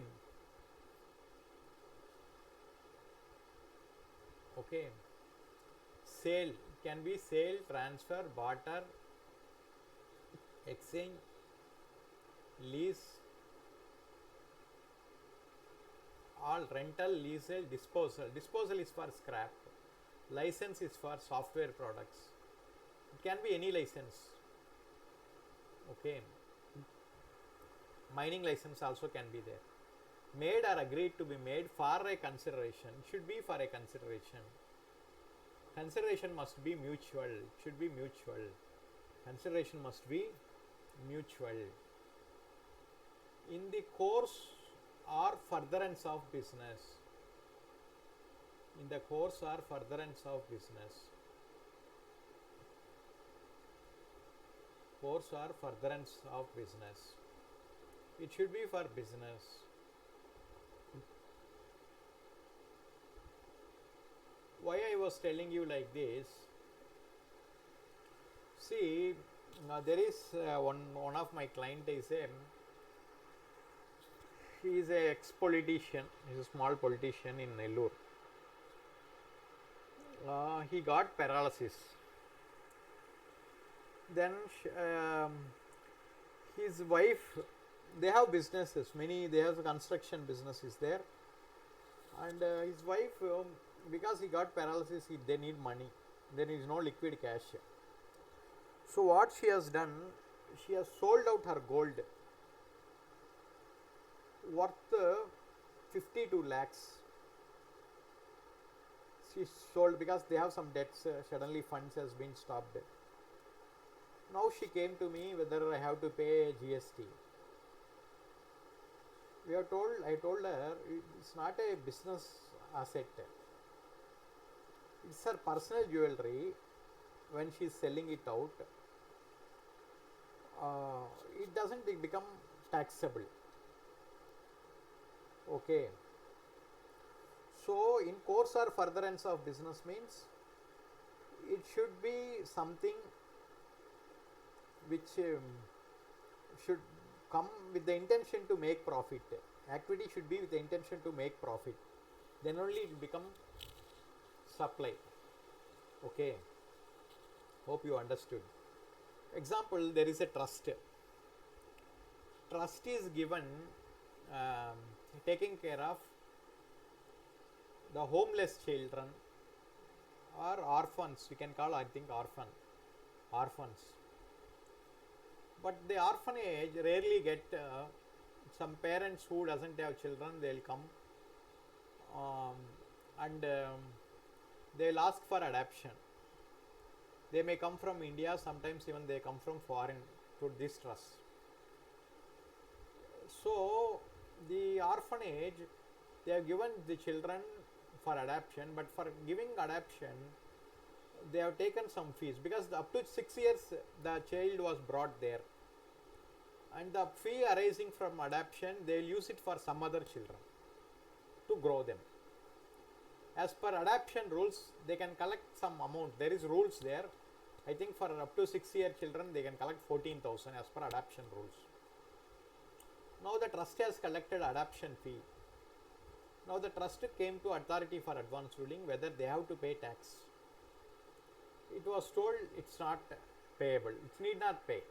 Okay. Sale can be sale, transfer, barter, exchange, lease, all rental, lease, disposal. Disposal is for scrap. License is for software products. It can be any license. Okay. Mining license also can be there. Made or agreed to be made for a consideration. Should be for a consideration. Consideration must be mutual. Should be mutual. Consideration must be mutual. In the course or furtherance of business. In the course or furtherance of business. course or furtherance of business. It should be for business. Why I was telling you like this? See, there is one of my client is a he is a ex-politician. He's a small politician in Nellore. He got paralysis. Then his wife, they have businesses. Many they have construction businesses there, and his wife, because he got paralysis, they need money. There is no liquid cash. So what she has done, she has sold out her gold worth 52 lakhs. She sold because they have some debts. Suddenly funds has been stopped. Now she came to me whether I have to pay GST. I told her it's not a business asset. It's her personal jewelry. When she is selling it out, it doesn't become taxable. Okay. So in course or furtherance of business means it should be something which should come with the intention to make profit. Activity should be with the intention to make profit. Then only it will become supply. Okay. Hope you understood. Example, there is a trust. Trust is given taking care of the homeless children or orphans. We can call, I think, orphans. But the orphanage rarely get some parents who doesn't have children. They'll come and they'll ask for adoption. They may come from India. Sometimes even they come from foreign to this trust. So the orphanage, they have given the children for adoption, but for giving adoption they have taken some fees, because up to 6 years the child was brought there, and the fee arising from adoption they will use it for some other children to grow them. As per adoption rules, they can collect some amount. There is rules there. I think for up to 6-year children they can collect 14,000 as per adoption rules. Now the trust has collected adoption fee. Now the trust came to authority for advance ruling whether they have to pay tax. It was told it's not payable. It need not pay,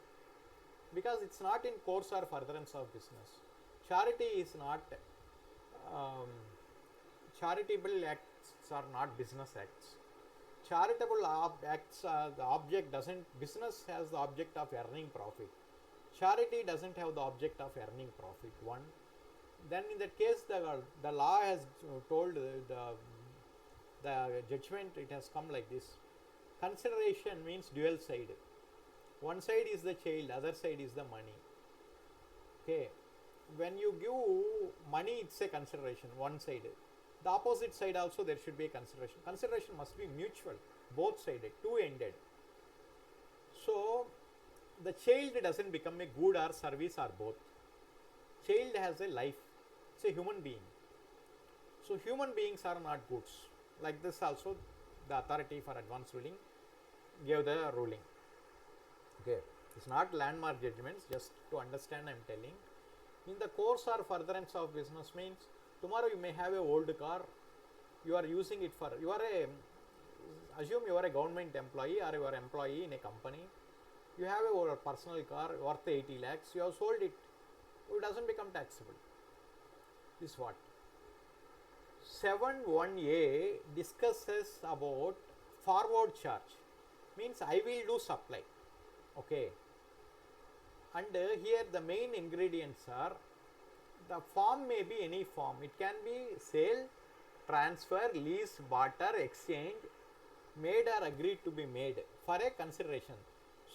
because it's not in course or furtherance of business. Charity is not charitable acts are not business acts. Charitable acts are the object doesn't, business has the object of earning profit. Charity doesn't have the object of earning profit. One. Then in that case the law has told the judgment, it has come like this. Consideration means dual side. One side is the child, other side is the money. Okay. When you give money, it's a consideration, one sided. The opposite side also there should be a consideration. Consideration must be mutual, both sided, two-ended. So the child doesn't become a good or service or both. Child has a life. It's a human being. So human beings are not goods. Like this also the authority for advance ruling gave the ruling. Okay. It's not landmark judgments, just to understand I am telling. In the course or furtherance of business means tomorrow you may have a old car, you are using it for, assume you are a government employee or you are an employee in a company, you have a personal car worth 80 lakhs, you have sold it, it doesn't become taxable. This is what? 7.1a discusses about forward charge, means I will do supply. Okay. And here the main ingredients are, the form may be any form. It can be sale, transfer, lease, barter, exchange, made or agreed to be made for a consideration.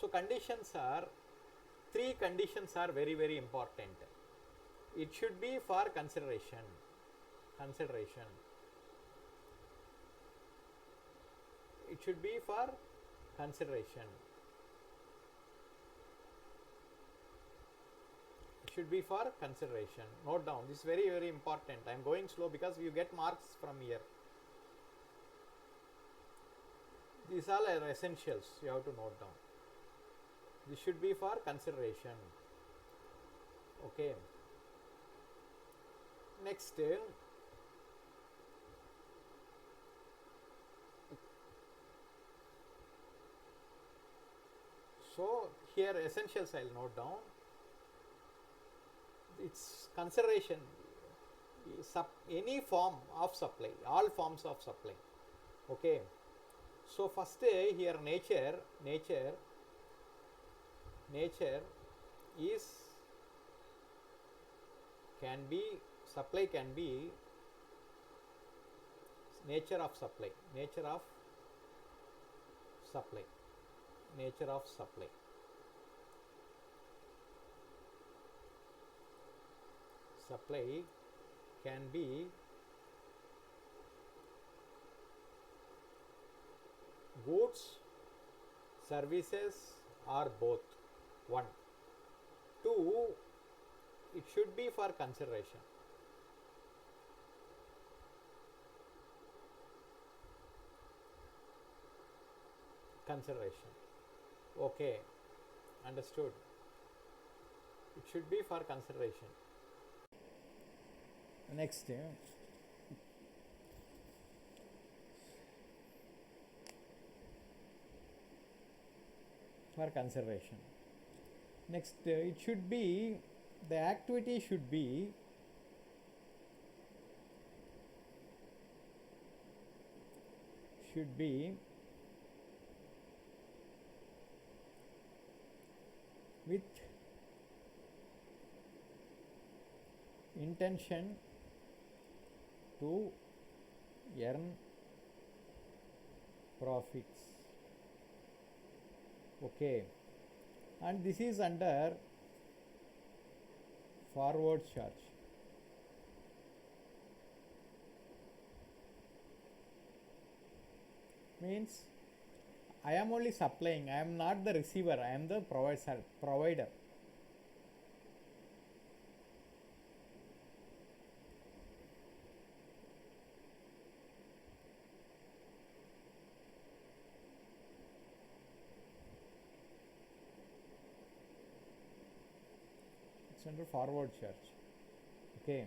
So conditions are, 3 conditions are very, very important. It should be for consideration. It should be for consideration. should be for consideration. Note down. This is very, very important. I am going slow because you get marks from here. These all are essentials. You have to note down. This should be for consideration. Okay. Next. So here essentials I will note down. It's consideration. Any form of supply, all forms of supply. Okay. So first here nature is can be supply can be nature of supply supply can be goods, services, or both. 1. 2. It should be for consideration. Okay, understood. It should be for consideration. Next. For consideration. Next, it should be, the activity should be with intention to earn profits. Okay, and this is under forward charge. Means I am only supplying, I am not the receiver, I am the provider. It's under forward charge. Okay.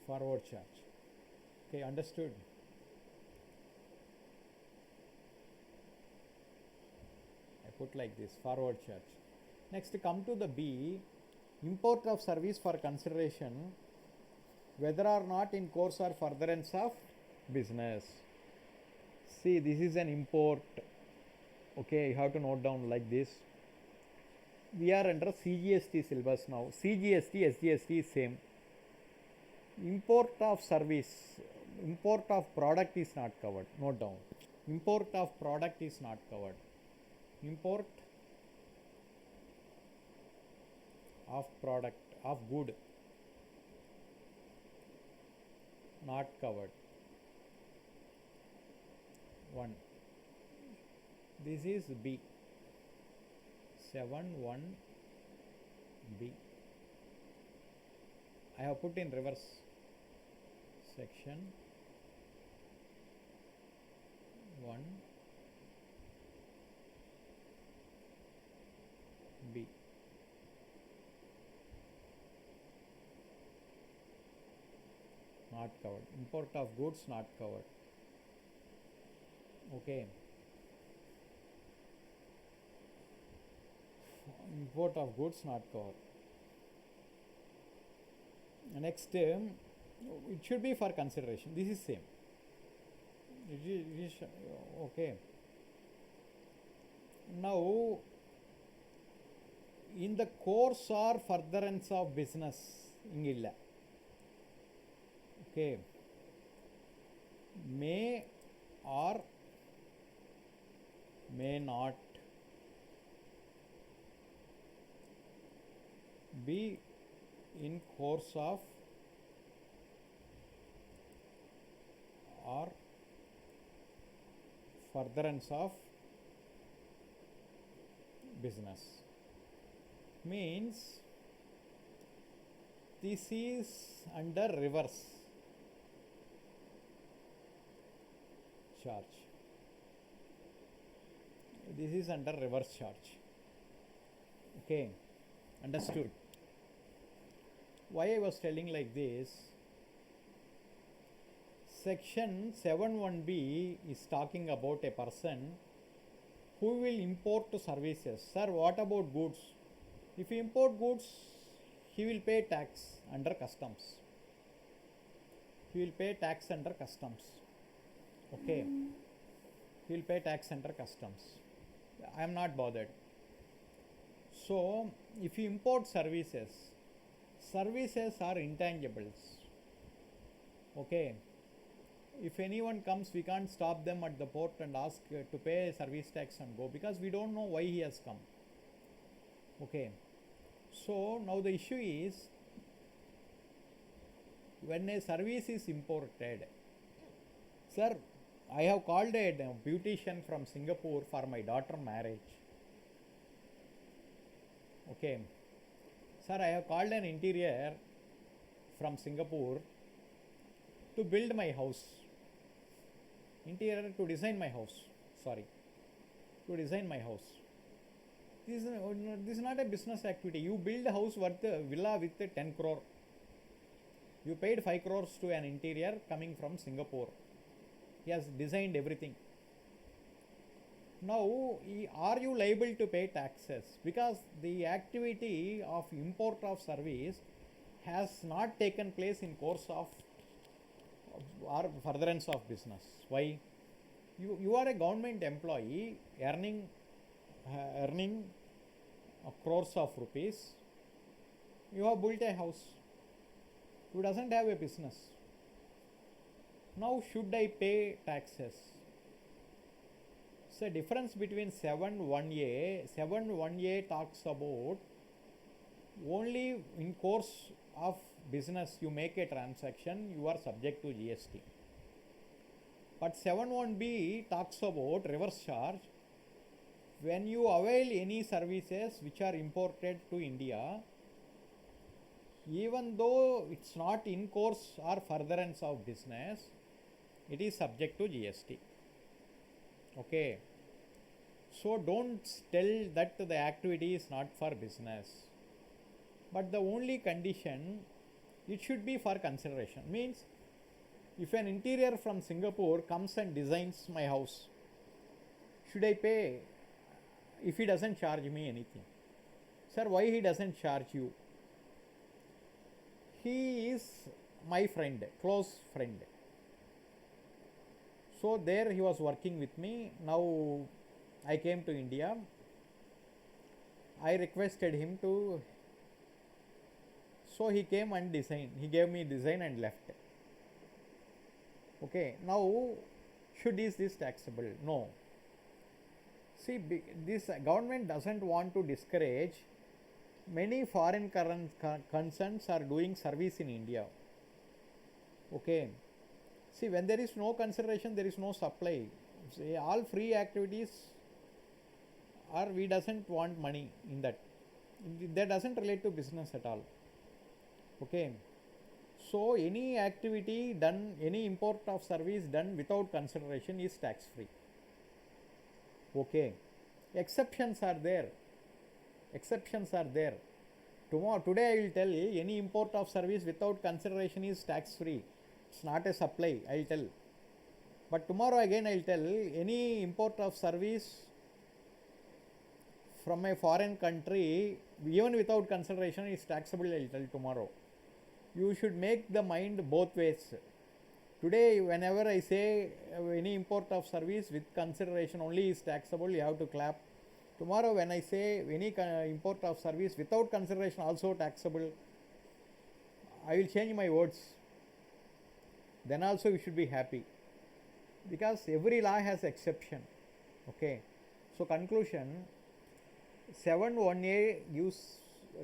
Forward charge. Okay, understood. I put like this, forward charge. Next, come to the B, import of service for consideration, whether or not in course or furtherance of business. See, this is an import. Okay, you have to note down like this. We are under CGST syllabus now. CGST, SGST is same. Import of service, import of product is not covered. Note down. Import of product is not covered. Import of product, of good, not covered. 1. This is B. 7(1)(b). I have put in reverse. Section 1(b). Not covered. Import of goods not covered. Okay. Import of goods not covered. Next, it should be for consideration. This is same. It is okay. Now, in the course or furtherance of business, ingilla. Okay. May or may not be in course of or furtherance of business. Means this is under reverse charge. This is under reverse charge. Okay, understood. Why I was telling like this? Section 71B is talking about a person who will import services. Sir, what about goods? If he import goods, he will pay tax under customs. He will pay tax under customs. Okay. He will pay tax under customs. I am not bothered. So, if you import services, services are intangibles. Okay. If anyone comes, we can't stop them at the port and ask to pay service tax and go, because we don't know why he has come. Okay. So now the issue is, when a service is imported, sir, I have called a beautician from Singapore for my daughter marriage. Okay. Sir, I have called an interior from Singapore to build my house. Interior to design my house. Sorry. To design my house. This is not a business activity. You build a house worth a villa with 10 crore. You paid 5 crores to an interior coming from Singapore. He has designed everything. Now, are you liable to pay taxes? Because the activity of import of service has not taken place in course of or furtherance of business. Why? You are a government employee earning crores of rupees. You have built a house. You doesn't have a business. Now should I pay taxes? So difference between 7.1a. 7.1a talks about only in course of business you make a transaction, you are subject to GST. But 7.1b talks about reverse charge. When you avail any services which are imported to India, even though it's not in course or furtherance of business, it is subject to GST. Okay. So don't tell that the activity is not for business. But the only condition, it should be for consideration. Means, if an interior from Singapore comes and designs my house, should I pay if he doesn't charge me anything? Sir, why he doesn't charge you? He is my friend, close friend. So there he was working with me. Now I came to India. I requested him to, so he came and designed. He gave me design and left. Okay, now is this taxable? No. See, this government doesn't want to discourage. Many foreign concerns are doing service in India. Okay. See, when there is no consideration, there is no supply. See, all free activities are, we doesn't want money in that. That doesn't relate to business at all. Okay. So, any activity done, any import of service done without consideration is tax free. Okay. Exceptions are there. Exceptions are there. Today I will tell you, any import of service without consideration is tax free. It's not a supply, I will tell. But tomorrow again I will tell, any import of service from a foreign country, even without consideration, is taxable, I will tell tomorrow. You should make the mind both ways. Today, whenever I say any import of service with consideration only is taxable, you have to clap. Tomorrow, when I say any import of service without consideration also taxable, I will change my words. Then also you should be happy, because every law has exception. Okay. So conclusion, 7.1a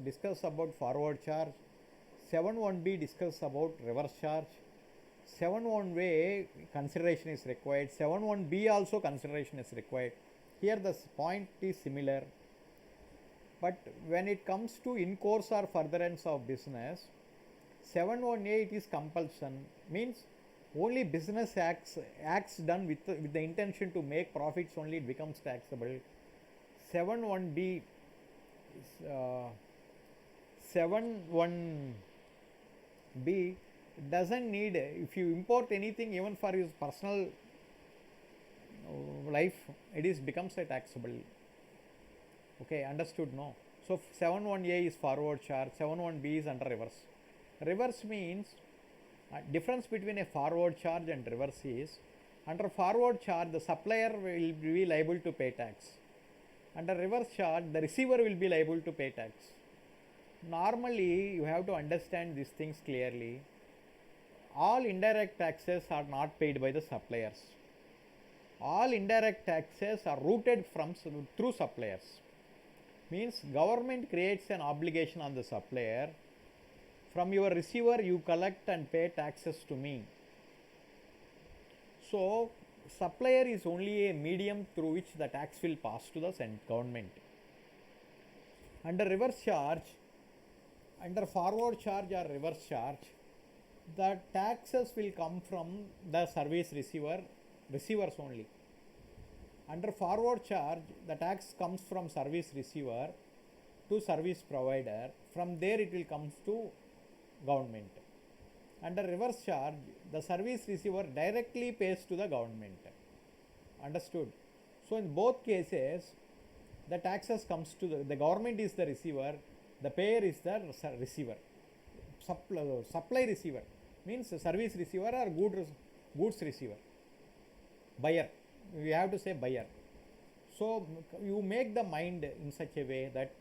discuss about forward charge, 7.1b discuss about reverse charge, 7.1a consideration is required, 7.1b also consideration is required. Here the point is similar. But when it comes to in course or furtherance of business, 718 is compulsion, means only business acts done with the intention to make profits only it becomes taxable. 71B, 71B doesn't need, if you import anything even for his personal life, it is becomes a taxable. Okay, understood? No. So 71A is forward charge, 71B is under reverse. Reverse means difference between a forward charge and reverse is, under forward charge the supplier will be liable to pay tax. Under reverse charge the receiver will be liable to pay tax. Normally you have to understand these things clearly. All indirect taxes are not paid by the suppliers. All indirect taxes are routed through suppliers. Means government creates an obligation on the supplier. From your receiver you collect and pay taxes to me. So supplier is only a medium through which the tax will pass to the government. Under reverse charge, under forward charge or reverse charge, the taxes will come from the service receivers only. Under forward charge, the tax comes from service receiver to service provider. From there it will come to government. Under reverse charge, the service receiver directly pays to the government. Understood? So in both cases, the taxes comes to the government is the receiver, the payer is the receiver. Supply receiver means service receiver or goods receiver. Buyer, we have to say buyer. So you make the mind in such a way that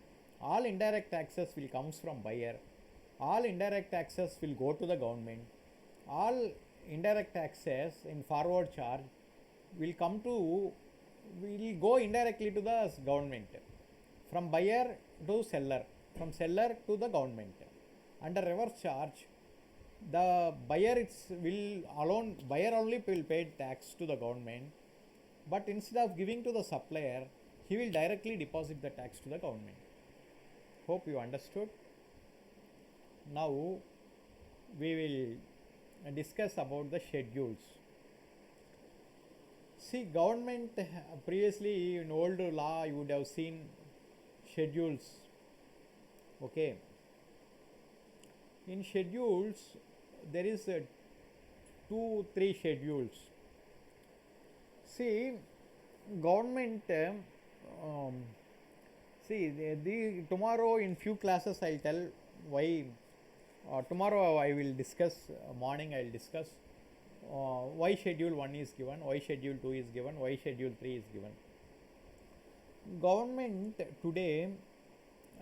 all indirect taxes will comes from buyer, all indirect taxes will go to the government, all indirect taxes in forward charge will go indirectly to the government, from buyer to seller, from seller to the government. Under reverse charge, the buyer only will pay tax to the government, but instead of giving to the supplier, he will directly deposit the tax to the government. Hope you understood. Now we will discuss about the schedules. See, government previously in old law you would have seen schedules. Okay. In schedules there is 2-3 schedules. See, government tomorrow in few classes I'll tell why. Tomorrow I will discuss, morning I will discuss why schedule 1 is given, why schedule 2 is given, why schedule 3 is given. Government today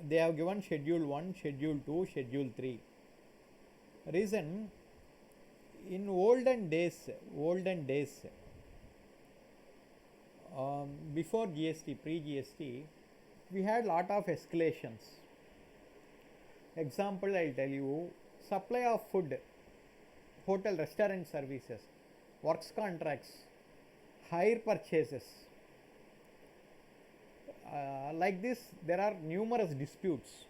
they have given schedule 1, schedule 2, schedule 3. Reason, in olden days, before GST, pre-GST, we had lot of escalations. Example I will tell you, supply of food, hotel, restaurant services, works contracts, hire purchases. Like this, there are numerous disputes.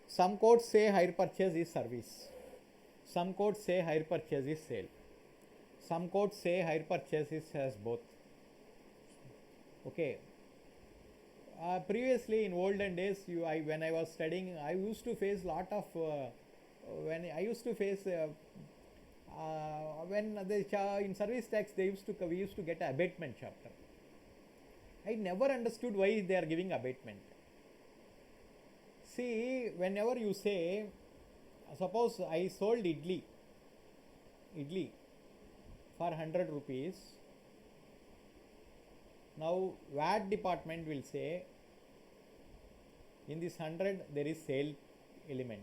Some courts say hire purchase is service. Some courts say hire purchase is sale. Some courts say hire purchase is has both. Okay. Previously in olden days, when I was studying, I used to face lot of when in service tax we used to get abatement chapter. I never understood why they are giving abatement. See, whenever you say, suppose I sold idli for 100 rupees. Now VAT department will say, in this 100 there is sale element,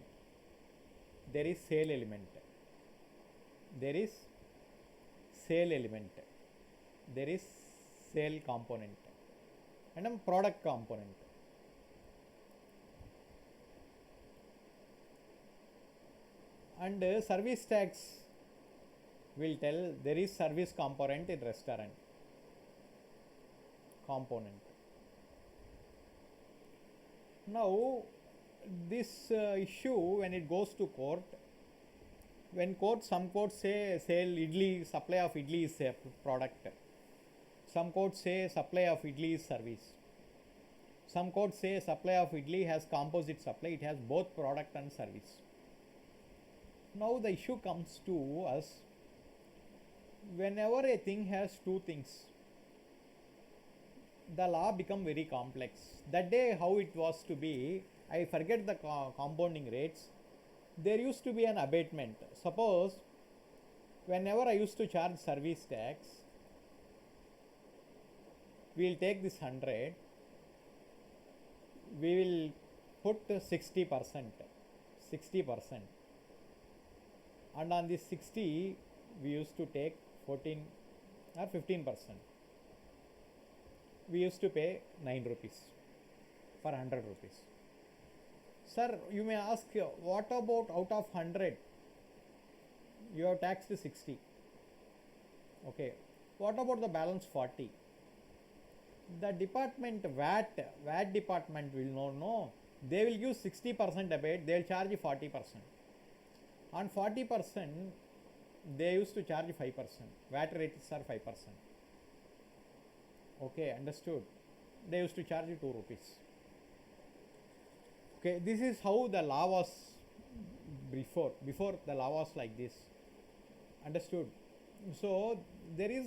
there is sale element, there is sale element, there is sale component and a product component. And service tax will tell there is service component in restaurant component. Now, this issue, when it goes to court, when some courts say sale idli, supply of idli is a product. Some courts say supply of idli is service. Some courts say supply of idli has composite supply, it has both product and service. Now the issue comes to us, whenever a thing has two things, the law become very complex. That day how it was to be, I forget the compounding rates. There used to be an abatement. Suppose whenever I used to charge service tax, we will take this 100, we will put 60%, and on this 60 we used to take 14 or 15%. We used to pay 9 rupees for 100 rupees. Sir, you may ask, what about out of 100 you have taxed 60? Okay, what about the balance 40? The department VAT department will not know. They will give 60% abate, they will charge 40%. On 40%, they used to charge 5%. VAT rates are 5%. Okay, understood. They used to charge 2 rupees. Okay, this is how the law was before the law was like this. Understood. So there is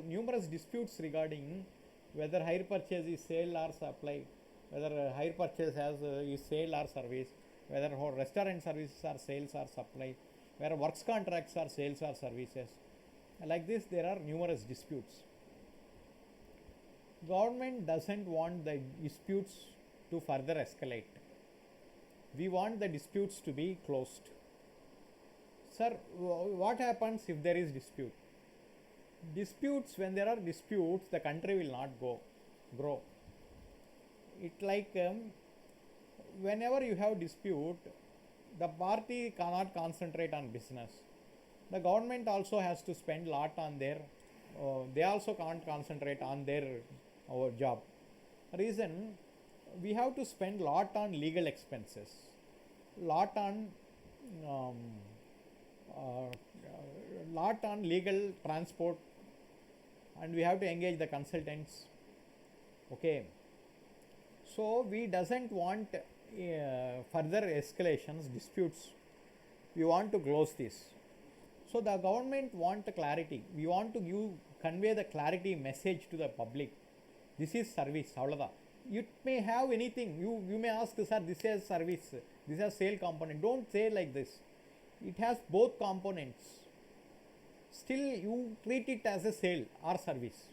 numerous disputes regarding whether hire purchase is sale or supply, whether hire purchase is sale or service, whether restaurant services are sales or supply, whether works contracts are sales or services. Like this, there are numerous disputes. Government doesn't want the disputes to further escalate. We want the disputes to be closed. Sir, what happens if there is dispute? Disputes, when there are disputes, the country will not grow. It like whenever you have dispute, the party cannot concentrate on business. The government also has to spend lot on their, they also can't concentrate on their job. Reason, we have to spend lot on legal expenses, lot on legal transport, and we have to engage the consultants. Okay, so we doesn't want further escalations, disputes. We want to close this. So the government want clarity. We want to convey the clarity message to the public. This is service. It may have anything. You may ask, sir, this is service, this is sale component. Don't say like this. It has both components. Still you treat it as a sale or service.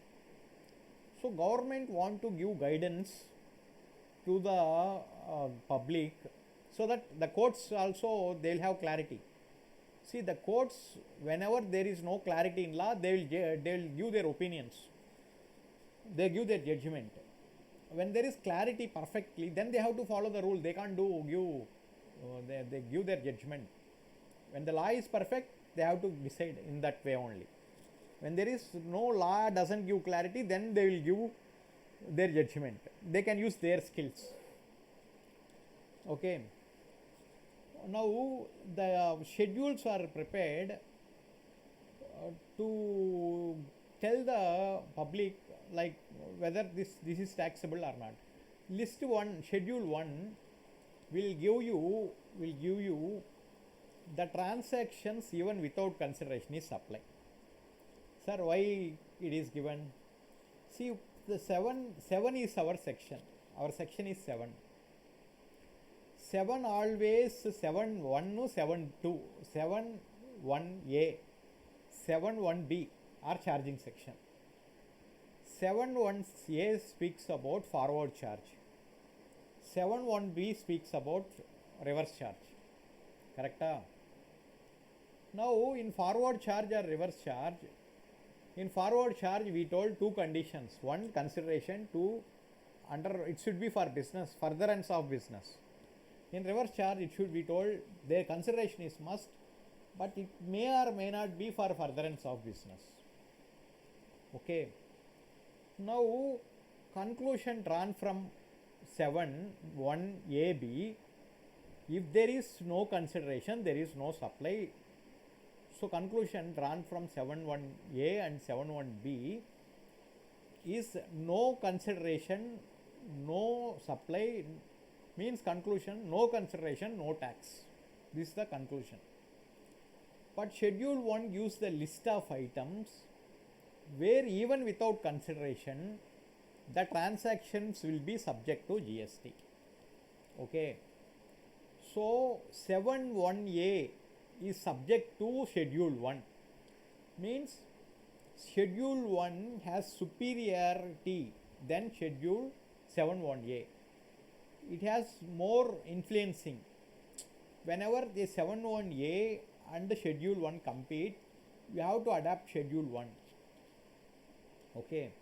So government want to give guidance to the public, so that the courts also, they will have clarity. See, the courts, whenever there is no clarity in law, they will give their opinions, they give their judgment. When there is clarity perfectly, then they have to follow the rule. They can't they give their judgment. When the law is perfect, they have to decide in that way only. When there is no law, doesn't give clarity, then they will give their judgment. They can use their skills. Okay. Now the schedules are prepared to tell the public like whether this is taxable or not. List 1, schedule 1 will give you the transactions even without consideration is supply. Sir, why it is given? See, the 7 is our section. Our section is 7. 7 always 7 1 7 2 7 1a 7 1b are charging section. 7 1a speaks about forward charge. 7 1b speaks about reverse charge. Correct? Now in forward charge or reverse charge, in forward charge we told 2 conditions. 1, consideration. 2, it should be for business, furtherance of business. In reverse charge it should be told their consideration is must, but it may or may not be for furtherance of business. Okay. Now conclusion drawn from 7(1)(a)(b), if there is no consideration, there is no supply. So conclusion drawn from 7(1)(a) and 7(1)(b) is no consideration, no supply, means conclusion, no consideration, no tax. This is the conclusion. But Schedule 1 gives the list of items where even without consideration, the transactions will be subject to GST. Okay. So 7(1)(a) is subject to Schedule 1, means Schedule 1 has superiority than Schedule 7(1)(a). It has more influencing. Whenever the 7(1)(a) and the Schedule 1 compete, you have to adapt Schedule 1. Okay,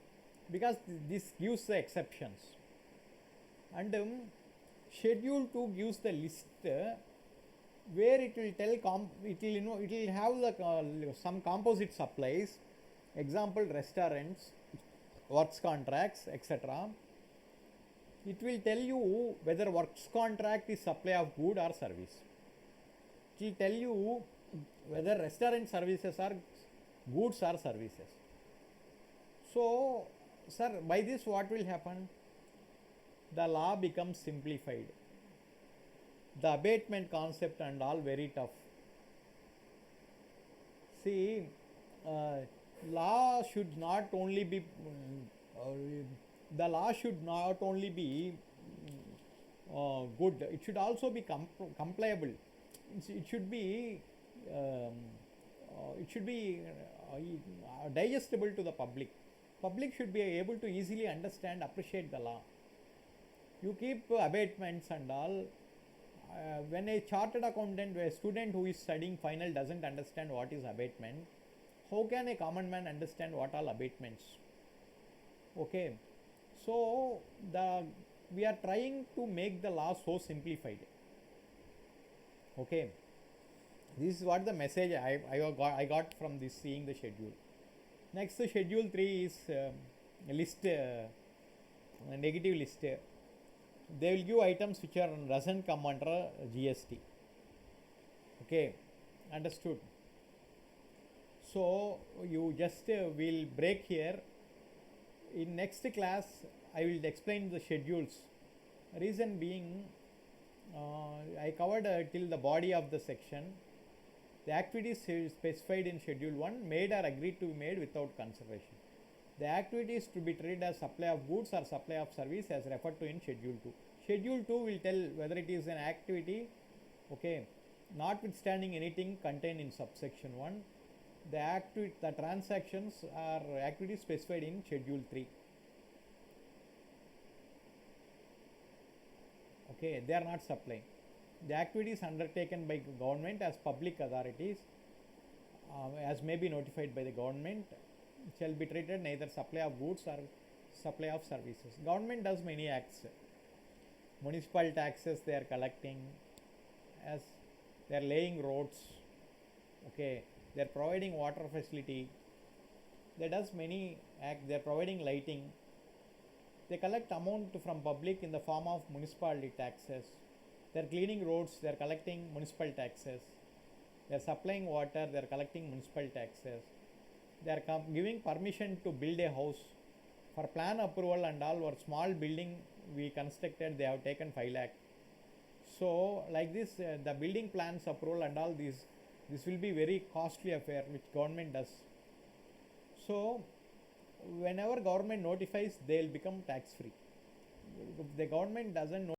because this gives the exceptions. And Schedule 2 gives the list where it will tell it will have the some composite supplies, example restaurants, works contracts, etc. It will tell you whether works contract is supply of good or service. It will tell you whether restaurant services are goods or services. So, sir, by this what will happen? The law becomes simplified. The abatement concept and all very tough. See, law should not only be the law should not only be good, it should also be compliable. It should be digestible to the public. Public should be able to easily understand, appreciate the law. You keep abatements and all. When a chartered accountant, a student who is studying final doesn't understand what is abatement, how can a common man understand what are abatements? Okay, so we are trying to make the law so simplified. Okay, this is what the message I got from this seeing the schedule. Next, Schedule 3 is list, negative list. They will give items which are doesn't come under GST. Okay, understood. So you just will break here. In next class, I will explain the schedules. Reason being, I covered till the body of the section. The activities specified in Schedule 1 made or agreed to be made without consideration. The activities to be treated as supply of goods or supply of service as referred to in Schedule 2. Schedule 2 will tell whether it is an activity, okay, notwithstanding anything contained in subsection 1. The transactions are activities specified in Schedule 3. Okay, they are not supplying. The activities undertaken by government as public authorities, as may be notified by the government, shall be treated neither supply of goods or supply of services. Government does many acts. Municipal taxes they are collecting, as they are laying roads, okay, they are providing water facility, they does many acts, they are providing lighting, they collect amount from public in the form of municipality taxes, they are cleaning roads, they are collecting municipal taxes, they are supplying water, they are collecting municipal taxes, they are giving permission to build a house. For plan approval and all, or small building we constructed, they have taken 5 lakh. So like this, the building plans approval and all this will be very costly affair which government does. So whenever government notifies, they will become tax free. If the government doesn't